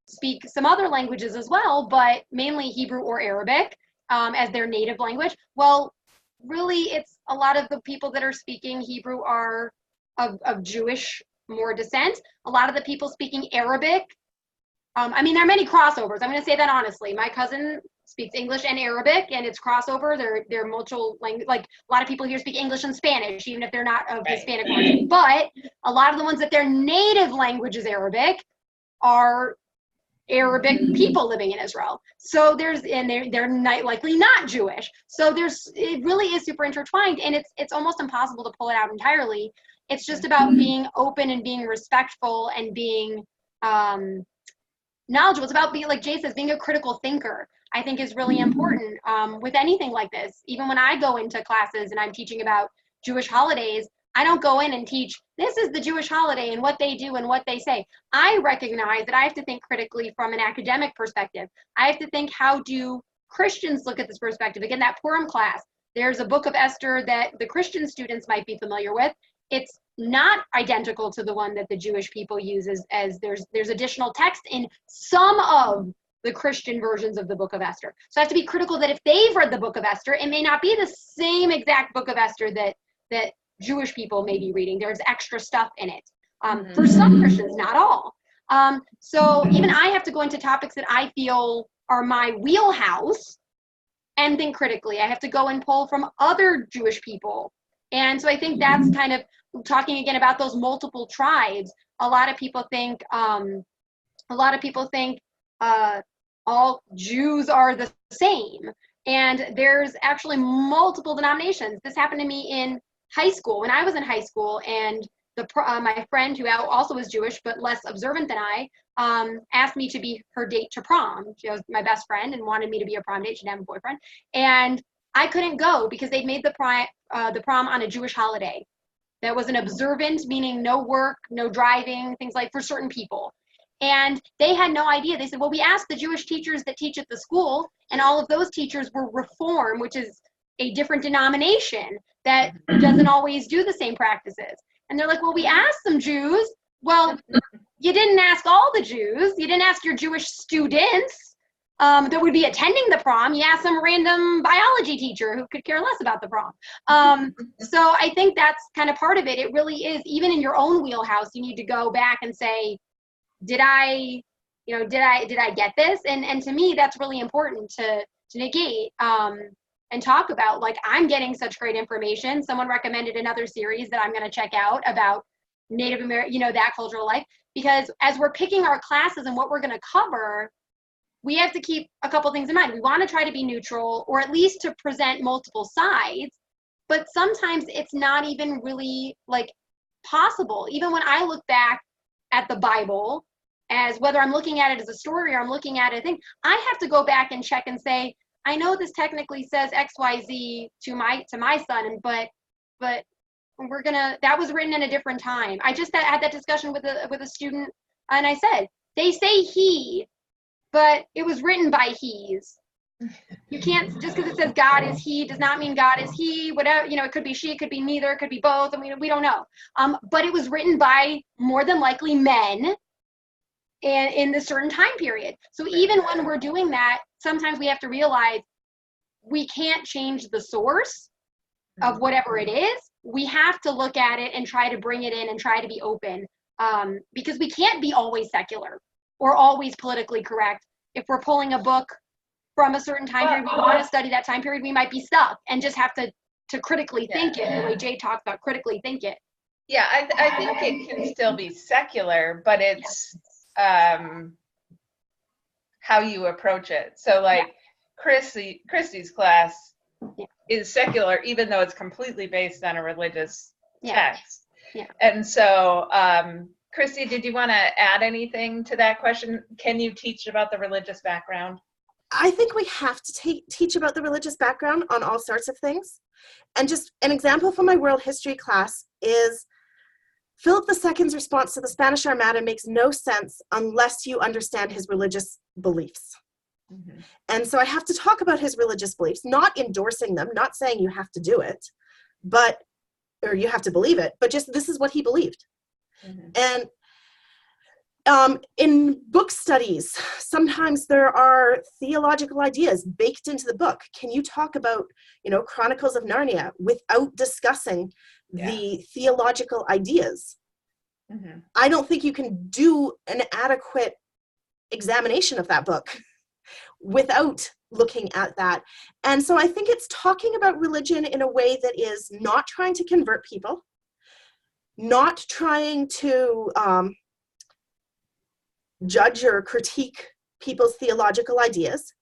speak some other languages as well, but mainly Hebrew or Arabic as their native language. Well, really, it's a lot of the people that are speaking Hebrew are of Jewish more descent. A lot of the people speaking Arabic, I mean, there are many crossovers. I'm going to say that honestly. My cousin speaks English and Arabic, and it's crossover. They're multiple language. Like a lot of people here speak English and Spanish, even if they're not of Hispanic origin. But a lot of the ones that their native language is Arabic are Arabic people living in Israel. So they're likely not Jewish. So it really is super intertwined, and it's almost impossible to pull it out entirely. It's just about being open and being respectful and being knowledgeable. It's about being, like Jay says, being a critical thinker, I think is really important with anything like this. Even when I go into classes and I'm teaching about Jewish holidays, I don't go in and teach, this is the Jewish holiday and what they do and what they say. I recognize that I have to think critically from an academic perspective. I have to think, how do Christians look at this perspective? Again, that Purim class, there's a book of Esther that the Christian students might be familiar with. It's not identical to the one that the Jewish people use, as there's additional text in some of the Christian versions of the book of Esther. So I have to be critical that if they've read the book of Esther, it may not be the same exact book of Esther that Jewish people may be reading. There's extra stuff in it. For some Christians, not all. So even I have to go into topics that I feel are my wheelhouse and think critically. I have to go and pull from other Jewish people. And so I think that's kind of talking again about those multiple tribes. A lot of people think all Jews are the same. And there's actually multiple denominations. This happened to me in high school. When I was in high school, and my friend, who also was Jewish but less observant than I, asked me to be her date to prom. She was my best friend and wanted me to be a prom date. She didn't have a boyfriend. And I couldn't go because they'd made the prom on a Jewish holiday. That was an observant, meaning no work, no driving, things like for certain people. And they had no idea. They said, well, we asked the Jewish teachers that teach at the school, and all of those teachers were Reform, which is a different denomination that doesn't always do the same practices. And they're like, well, we asked some Jews. Well, you didn't ask all the Jews. You didn't ask your Jewish students that would be attending the prom. You asked some random biology teacher who could care less about the prom. So I think that's kind of part of it. It really is, even in your own wheelhouse, you need to go back and say, did I get this? And to me, that's really important to negate and talk about, like, I'm getting such great information. Someone recommended another series that I'm going to check out about Native American, that cultural life, because as we're picking our classes and what we're going to cover, we have to keep a couple things in mind. We want to try to be neutral, or at least to present multiple sides, but sometimes it's not even really possible. Even when I look back at the Bible, as whether I'm looking at it as a story or I'm looking at it, I think I have to go back and check and say, I know this technically says XYZ to my son, but that was written in a different time. I just had that discussion with a student, and I said, they say he, but it was written by he's. You can't, just because it says God is he does not mean God is he, whatever, it could be she, it could be neither, it could be both. I mean, we don't know. But it was written by more than likely men and in this certain time period. So even when we're doing that, sometimes we have to realize we can't change the source of whatever it is. We have to look at it and try to bring it in and try to be open, because we can't be always secular or always politically correct. If we're pulling a book from a certain time period, we want to study that time period, we might be stuck and just have to critically think it, the way Jade talked about critically think it. Yeah, I think it can still be secular, but it's how you approach it. So Christy's class is secular, even though it's completely based on a religious text. Yeah. And so, Christy, did you want to add anything to that question? Can you teach about the religious background? I think we have to teach about the religious background on all sorts of things. And just an example from my world history class is Philip II's response to the Spanish Armada makes no sense unless you understand his religious beliefs. And so I have to talk about his religious beliefs, not endorsing them, not saying you have to do it, or you have to believe it, but just this is what he believed. And in book studies, sometimes there are theological ideas baked into the book. Can you talk about, Chronicles of Narnia without discussing the theological ideas? I don't think you can do an adequate examination of that book without looking at that. And so I think it's talking about religion in a way that is not trying to convert people, not trying to judge or critique people's theological ideas,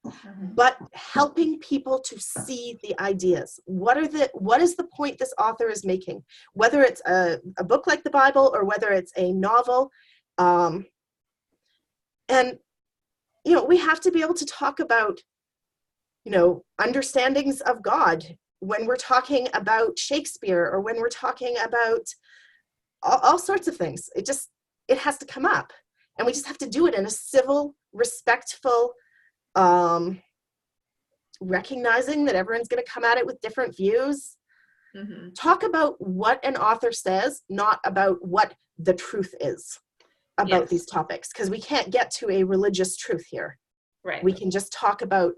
but helping people to see the ideas. What is the point this author is making? Whether it's a book like the Bible or whether it's a novel. And, we have to be able to talk about, understandings of God when we're talking about Shakespeare or when we're talking about all sorts of things. It has to come up. And we just have to do it in a civil, respectful, recognizing that everyone's going to come at it with different views. Talk about what an author says, not about what the truth is about these topics, because we can't get to a religious truth here. Right. We can just talk about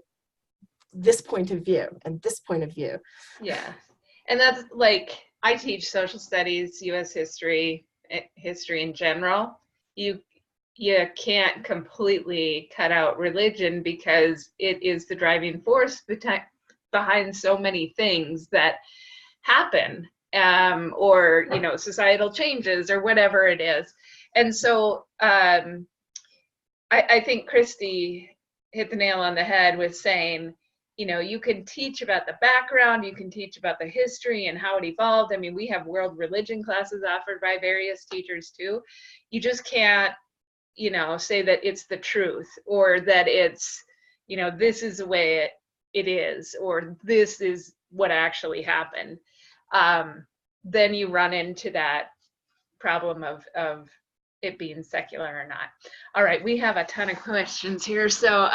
this point of view and this point of view. Yeah. And that's like, I teach social studies, U.S. history in general. You can't completely cut out religion because it is the driving force behind so many things that happen, or societal changes or whatever it is. And so I think Christy hit the nail on the head with saying, you can teach about the background, you can teach about the history and how it evolved. I mean, we have world religion classes offered by various teachers too. You just can't say that it's the truth, or that it's, this is the way it is, or this is what actually happened. Then you run into that problem of it being secular or not. All right, we have a ton of questions here. So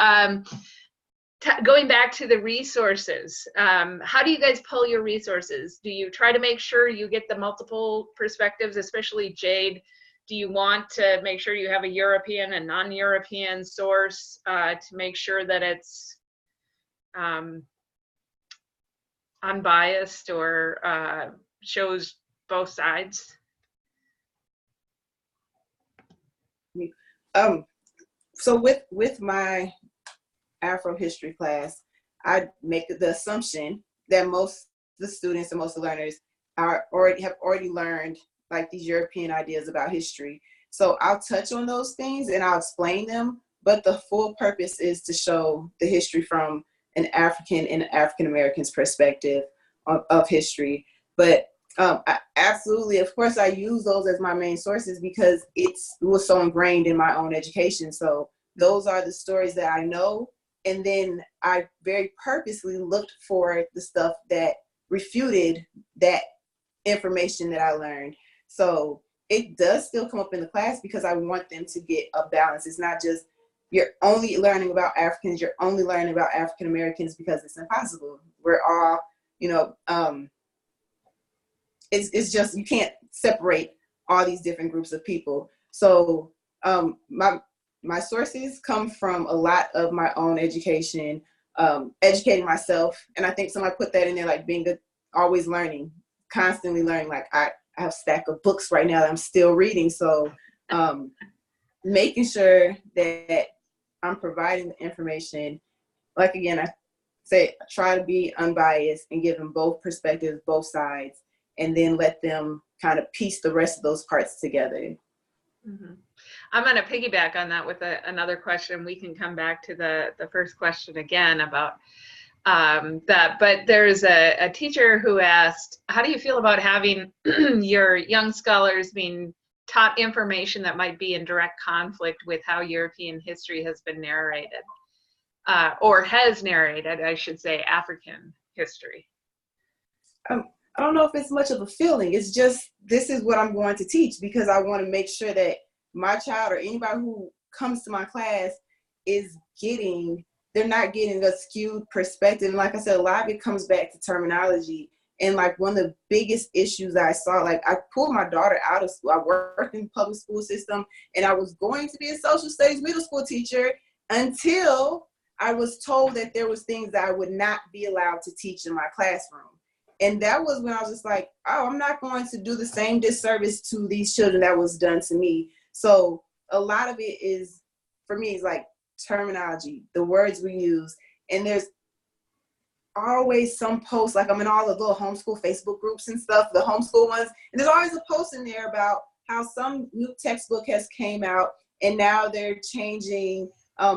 going back to the resources, how do you guys pull your resources? Do you try to make sure you get the multiple perspectives, especially Jade? Do you want to make sure you have a European and non-European source to make sure that it's unbiased or shows both sides? So with my Afro history class, I make the assumption that most of the students and most of the learners have already learned like these European ideas about history. So I'll touch on those things and I'll explain them, but the full purpose is to show the history from an African and African American's perspective of history. But I absolutely, of course, I use those as my main sources because it was so ingrained in my own education. So those are the stories that I know. And then I very purposely looked for the stuff that refuted that information that I learned. So it does still come up in the class because I want them to get a balance. It's not just you're only learning about Africans, you're only learning about African Americans, because it's impossible. We're all, it's just, you can't separate all these different groups of people. So my sources come from a lot of my own education, educating myself. And I think somebody put that in there, like being always learning, constantly learning. Like I have a stack of books right now that I'm still reading. So making sure that I'm providing the information, like again, I say, try to be unbiased and give them both perspectives, both sides, and then let them kind of piece the rest of those parts together. Mm-hmm. I'm going to piggyback on that with another question. We can come back to the first question again about that, but there's a teacher who asked, how do you feel about having your young scholars being taught information that might be in direct conflict with how European history has been narrated, or has narrated, I should say, African history? I don't know if it's much of a feeling. It's just, this is what I'm going to teach, because I want to make sure that my child or anybody who comes to my class is getting they're not getting a skewed perspective. And like I said, a lot of it comes back to terminology. And like one of the biggest issues I saw, like I pulled my daughter out of school. I worked in the public school system, and I was going to be a social studies middle school teacher until I was told that there was things that I would not be allowed to teach in my classroom. And that was when I was just like, oh, I'm not going to do the same disservice to these children that was done to me. So a lot of it is, for me, is like terminology, the words we use. And there's always some posts, like I'm in all the little homeschool Facebook groups and stuff, the homeschool ones, and there's always a post in there about how some new textbook has came out and now they're changing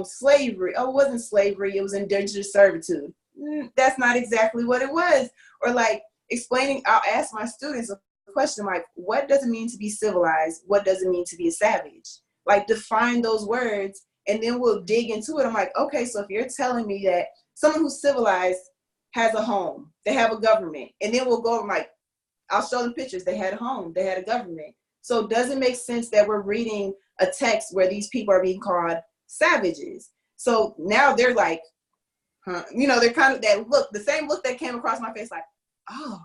slavery. Oh, it wasn't slavery, it was indentured servitude. That's not exactly what it was. Or like explaining, I'll ask my students a question like, what does it mean to be civilized? What does it mean to be a savage? Like define those words, and then we'll dig into it. I'm like, okay, so if you're telling me that someone who's civilized has a home, they have a government, and then we'll go and like, I'll show them pictures, they had a home, they had a government. So does it make sense that we're reading a text where these people are being called savages? So now they're like, huh, you know, they're kind of that look, the same look that came across my face, like, oh,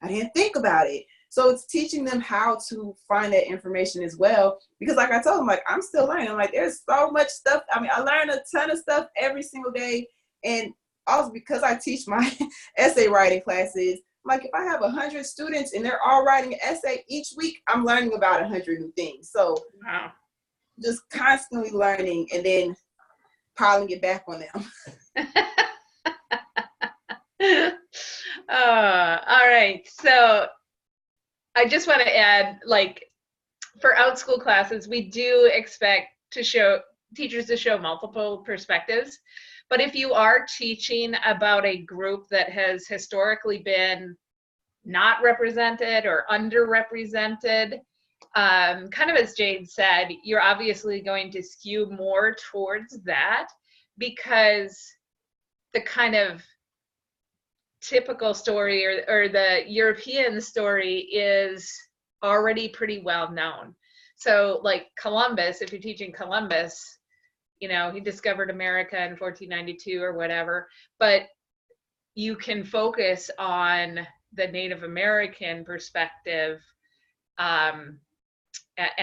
I didn't think about it. So it's teaching them how to find that information as well. Because like I told them, like, I'm still learning. I'm like, there's so much stuff. I mean, I learn a ton of stuff every single day. And also because I teach my essay writing classes, like if I have 100 students and they're all writing an essay each week, I'm learning about 100 new things. So Wow. just constantly learning and then piling it back on them. All right. So I just want to add, like, for Outschool classes, we do expect teachers to show multiple perspectives. But if you are teaching about a group that has historically been not represented or underrepresented, kind of as Jade said, you're obviously going to skew more towards that because the kind of typical story or the European story is already pretty well known. So like Columbus, if you're teaching Columbus, you know, he discovered America in 1492 or whatever, but you can focus on the Native American perspective and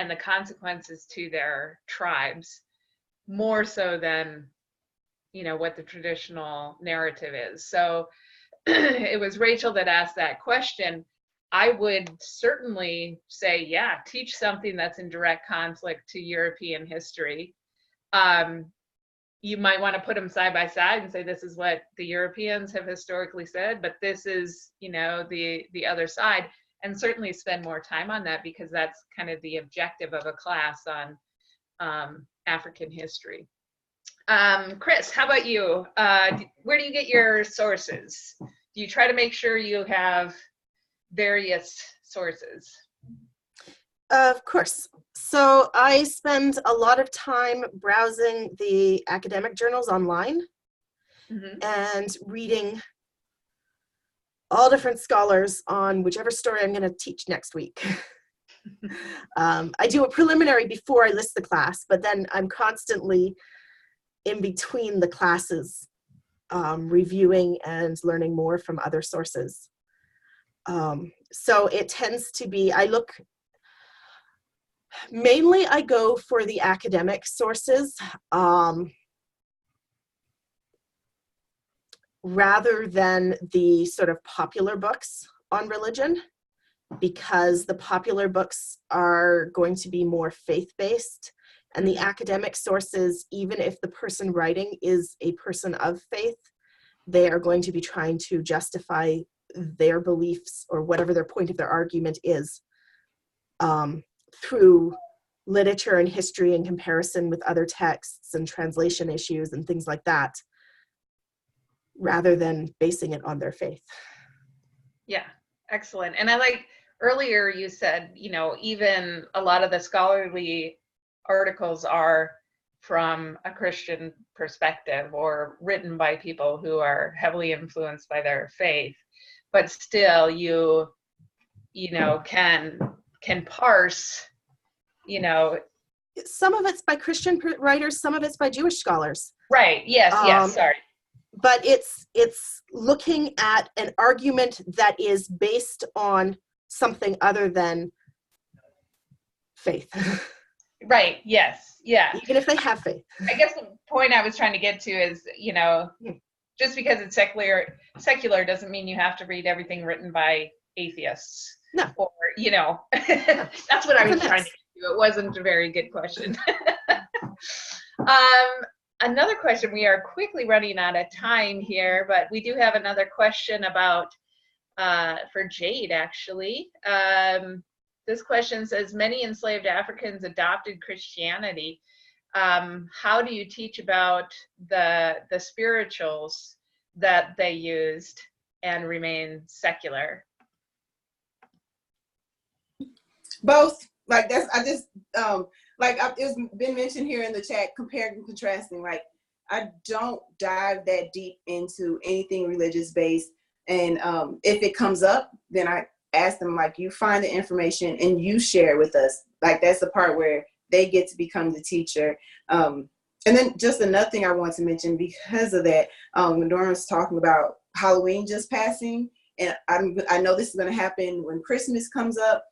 the consequences to their tribes more so than, you know, what the traditional narrative is. So it was Rachel that asked that question. I would certainly say, yeah, teach something that's in direct conflict to European history. You might want to put them side by side and say, this is what the Europeans have historically said, but this is, you know, the other side, and certainly spend more time on that because that's kind of the objective of a class on African history. Chris, how about you? Where do you get your sources? Do you try to make sure you have various sources? Of course. So I spend a lot of time browsing the academic journals online and reading all different scholars on whichever story I'm going to teach next week. I do a preliminary before I list the class, but then I'm constantly in between the classes reviewing and learning more from other sources. So it tends to be, mainly I go for the academic sources rather than the sort of popular books on religion, because the popular books are going to be more faith-based, and the academic sources, even if the person writing is a person of faith, they are going to be trying to justify their beliefs or whatever their point of their argument is through literature and history in comparison with other texts and translation issues and things like that, rather than basing it on their faith. Yeah, excellent. And I like earlier you said, you know, even a lot of the scholarly articles are from a Christian perspective or written by people who are heavily influenced by their faith, but still you know, can parse, you know. Some of it's by Christian writers, some of it's by Jewish scholars. Right. Yes. Yes. Sorry. But it's looking at an argument that is based on something other than faith. Right. Yes. Yeah. Even if they have faith. I guess the point I was trying to get to is, just because it's secular doesn't mean you have to read everything written by atheists. No. Or, that's what I was trying to get to. It wasn't a very good question. Another question, we are quickly running out of time here, but we do have another question about, for Jade, actually. This question says, many enslaved Africans adopted Christianity. How do you teach about the spirituals that they used and remain secular? Both. Like it's been mentioned here in the chat, comparing and contrasting. Like, I don't dive that deep into anything religious based. And if it comes up, then I ask them, like, you find the information and you share with us. Like, that's the part where they get to become the teacher. And then just another thing I want to mention because of that, when Doron was talking about Halloween just passing, and I know this is going to happen when Christmas comes up.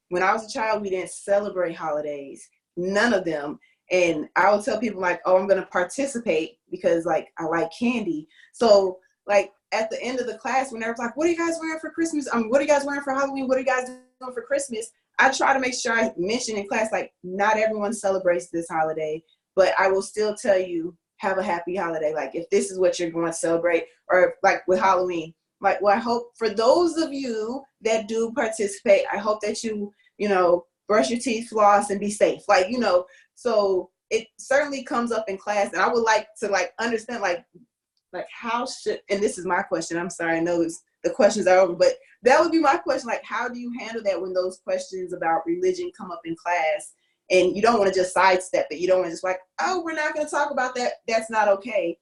When I was a child, we didn't celebrate holidays, none of them. And I would tell people, like, oh, I'm going to participate because, like, I like candy. So, like, at the end of the class, when everyone's like, what are you guys wearing for Christmas? What are you guys wearing for Halloween? What are you guys doing for Christmas? I try to make sure I mention in class, like, not everyone celebrates this holiday, but I will still tell you, have a happy holiday. Like, if this is what you're going to celebrate, or like with Halloween, like, well, I hope for those of you that do participate, I hope that you brush your teeth, floss, and be safe. Like, so it certainly comes up in class, and I would like to, like, understand, like how should, and this is my question, I'm sorry, I know the questions are over, but that would be my question, like, how do you handle that when those questions about religion come up in class, and you don't want to just sidestep it, you don't want to just like, oh, we're not going to talk about that, that's not okay,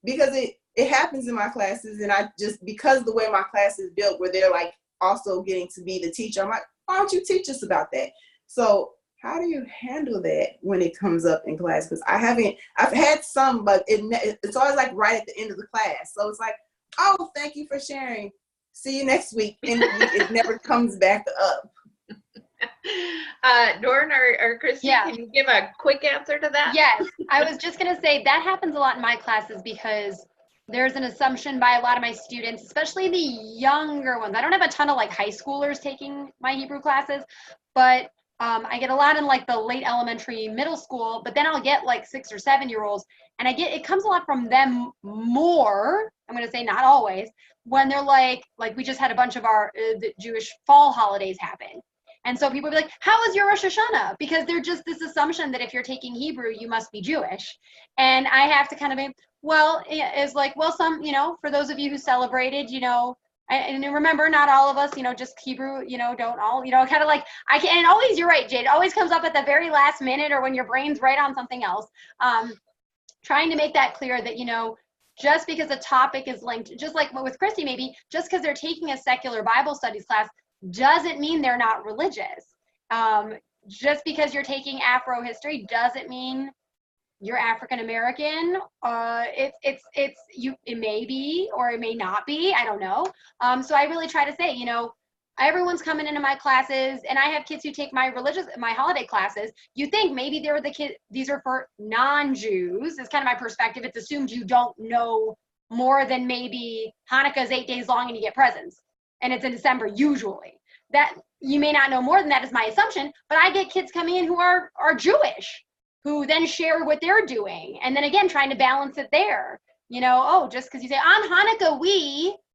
because it happens in my classes, and I just, because the way my class is built, where they're, like, also getting to be the teacher, I'm like, why don't you teach us about that? So how do you handle that when it comes up in class? Because I've had some, but it's always like right at the end of the class. So it's like, oh, thank you for sharing. See you next week. And it never comes back up. Doron or Christy, Can you give a quick answer to that? Yes, I was just going to say that happens a lot in my classes because there's an assumption by a lot of my students, especially the younger ones. I don't have a ton of like high schoolers taking my Hebrew classes, but I get a lot in like the late elementary, middle school, but then I'll get like 6 or 7 year olds, and it comes a lot from them more, I'm going to say not always, when they're like we just had a bunch of our the Jewish fall holidays happen. And so people will be like, how is your Rosh Hashanah? Because they're just this assumption that if you're taking Hebrew, you must be Jewish. And I have to kind of be, it's like, well, some, for those of you who celebrated, and remember, not all of us, just Hebrew, don't all, kind of like, and always, you're right, Jade, it always comes up at the very last minute or when your brain's right on something else. Trying to make that clear that, just because a topic is linked, just like with Christy, maybe, just because they're taking a secular Bible studies class doesn't mean they're not religious. Just because you're taking Afro history doesn't mean you're African American. It may be or it may not be. I don't know. So I really try to say, everyone's coming into my classes, and I have kids who take my holiday classes. You think maybe they're the kids, these are for non-Jews. It's kind of my perspective. It's assumed you don't know more than maybe Hanukkah is 8 days long and you get presents, and it's in December usually. That you may not know more than that is my assumption, but I get kids coming in who are Jewish, who then share what they're doing. And then again, trying to balance it there. Just because you say, on Hanukkah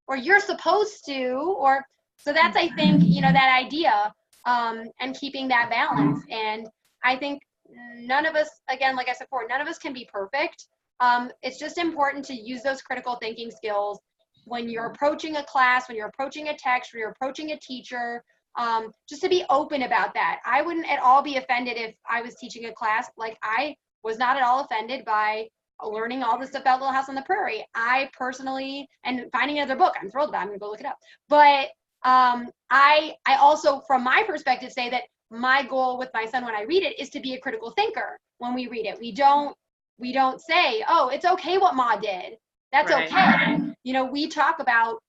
or you're supposed to, or, so that's, I think, that idea, and keeping that balance. And I think none of us, again, like I said before, none of us can be perfect. It's just important to use those critical thinking skills when you're approaching a class, when you're approaching a text, when you're approaching a teacher, just to be open about that. I wouldn't at all be offended if I was teaching a class. Like, I was not at all offended by learning all this stuff about Little House on the Prairie. I personally, and finding another book, I'm thrilled about it. I'm gonna go look it up. But I also, from my perspective, say that my goal with my son when I read it is to be a critical thinker when we read it. We don't We don't say, oh, it's okay what Ma did. That's Right. okay. You know, we talk about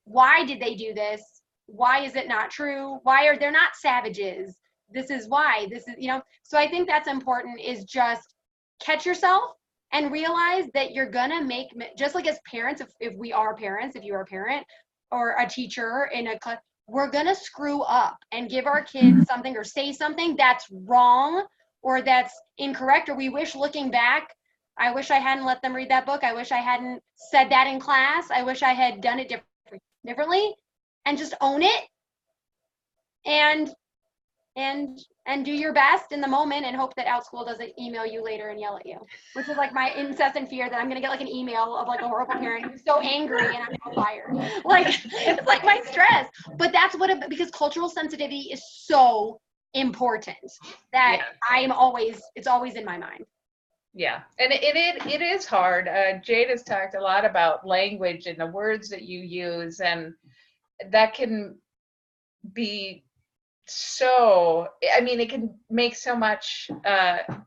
why did they do this? Why is it not true? Why are they not savages? This is why. This is, you know, so I think that's important, is just catch yourself and realize that you're gonna make, just like as parents, if we are parents, if you are a parent or a teacher in a class, we're gonna screw up and give our kids something or say something that's wrong or that's incorrect, or we wish, looking back, I wish I hadn't let them read that book. I wish I hadn't said that in class. I wish I had done it differently, and just own it and do your best in the moment and hope that Outschool doesn't email you later and yell at you, which is like my incessant fear, that I'm gonna get like an email of like a horrible parent who's so angry and I'm fired. Like, it's like my stress. But that's what because cultural sensitivity is so important that it's always in my mind. Yeah, and it is hard. Jade has talked a lot about language and the words that you use, and that can be so, I mean, it can make so much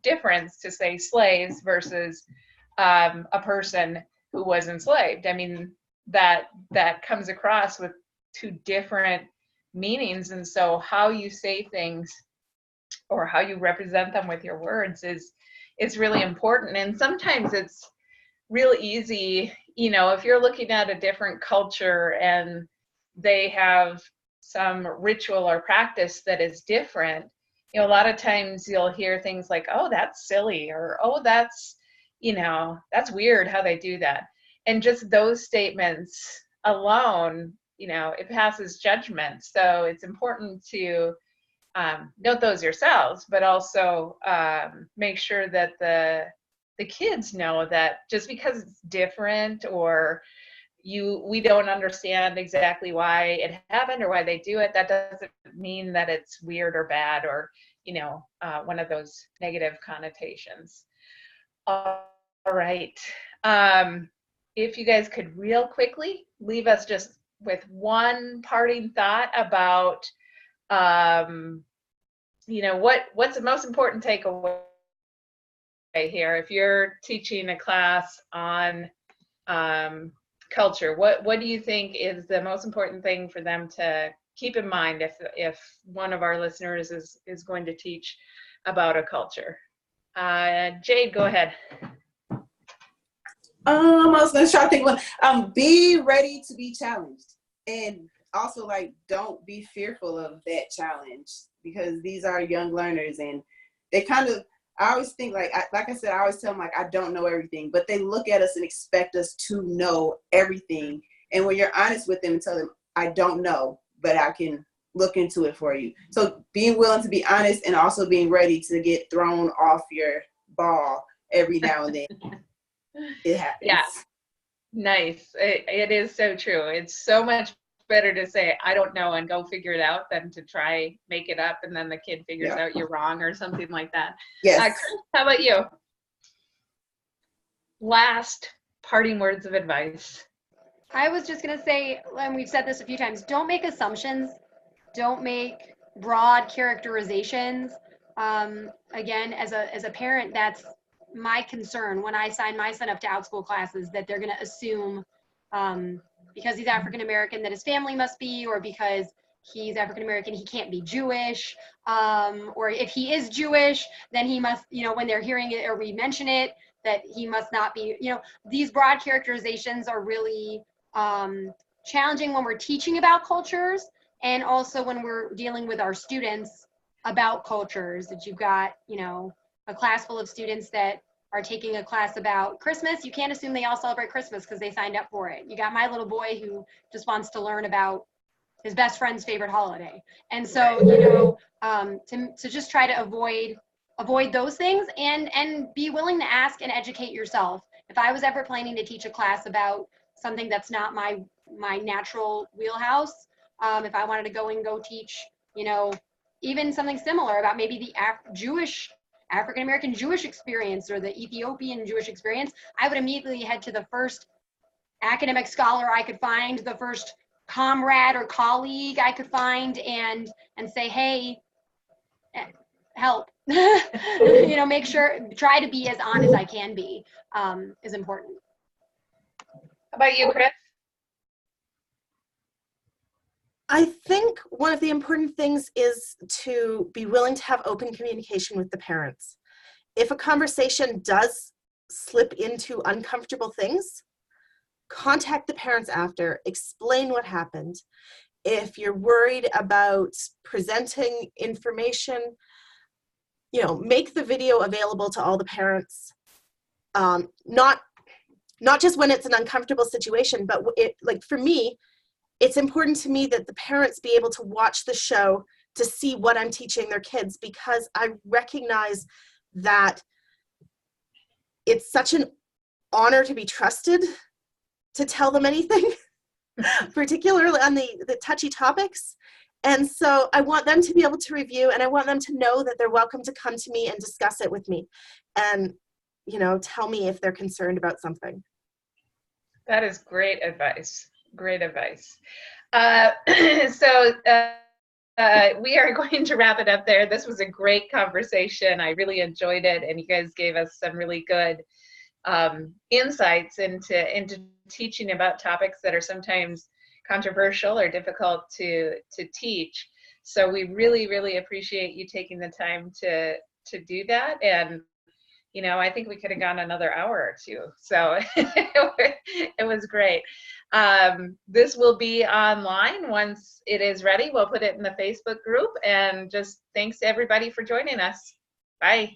difference to say slaves versus a person who was enslaved. I mean, that comes across with two different meanings, and so how you say things or how you represent them with your words is really important. And sometimes it's real easy, you know, if you're looking at a different culture and they have some ritual or practice that is different, you know, a lot of times you'll hear things like, oh, that's silly, or oh, that's, you know, that's weird how they do that. And just those statements alone, you know, it passes judgment. So it's important to note those yourselves, but also make sure that the kids know that just because it's different, or we don't understand exactly why it happened or why they do it, that doesn't mean that it's weird or bad, or, you know, one of those negative connotations. All right. If you guys could real quickly leave us just with one parting thought about, you know, what's the most important takeaway here? If you're teaching a class on culture, what do you think is the most important thing for them to keep in mind if one of our listeners is going to teach about a culture? Jade, go ahead. I was gonna try to think one. Be ready to be challenged, and also like don't be fearful of that challenge, because these are young learners and they kind of. I always think like I said, I always tell them like I don't know everything, but they look at us and expect us to know everything. And when you're honest with them and tell them I don't know, but I can look into it for you. So being willing to be honest and also being ready to get thrown off your ball every now and then. It happens. Yeah, nice. It is so true. It's so much better to say I don't know and go figure it out than to try make it up and then the kid figures out you're wrong or something like that. Yes. Chris, how about you? Last parting words of advice. I was just gonna say, and we've said this a few times, don't make assumptions, don't make broad characterizations. Again, as a parent, that's my concern when I sign my son up to Outschool classes, that they're gonna assume because he's African American that his family must be, or because he's African American he can't be Jewish, or if he is Jewish then he must, you know, when they're hearing it or we mention it, that he must not be, you know, these broad characterizations are really challenging when we're teaching about cultures, and also when we're dealing with our students about cultures. That you've got, you know, a class full of students that are taking a class about Christmas, you can't assume they all celebrate Christmas because they signed up for it. You got my little boy who just wants to learn about his best friend's favorite holiday. And so, you know, to just try to avoid those things and be willing to ask and educate yourself. If I was ever planning to teach a class about something that's not my natural wheelhouse, if I wanted to go teach, you know, even something similar about maybe the African American Jewish experience or the Ethiopian Jewish experience, I would immediately head to the first academic scholar I could find, the first comrade or colleague I could find, and say, hey, help, You know, try to be as honest as I can be, is important. How about you, Chris? I think one of the important things is to be willing to have open communication with the parents. If a conversation does slip into uncomfortable things, contact the parents after, explain what happened. If you're worried about presenting information, you know, make the video available to all the parents. Not just when it's an uncomfortable situation, but like for me, it's important to me that the parents be able to watch the show to see what I'm teaching their kids, because I recognize that it's such an honor to be trusted to tell them anything, particularly on the touchy topics. And so I want them to be able to review, and I want them to know that they're welcome to come to me and discuss it with me and, you know, tell me if they're concerned about something. That is great advice. Great advice. We are going to wrap it up there. This was a great conversation. I really enjoyed it, and you guys gave us some really good insights into teaching about topics that are sometimes controversial or difficult to teach. So we really, really appreciate you taking the time to do that. And you know, I think we could have gone another hour or two. So it was great. This will be online once it is ready. We'll put it in the Facebook group, and just thanks to everybody for joining us. Bye.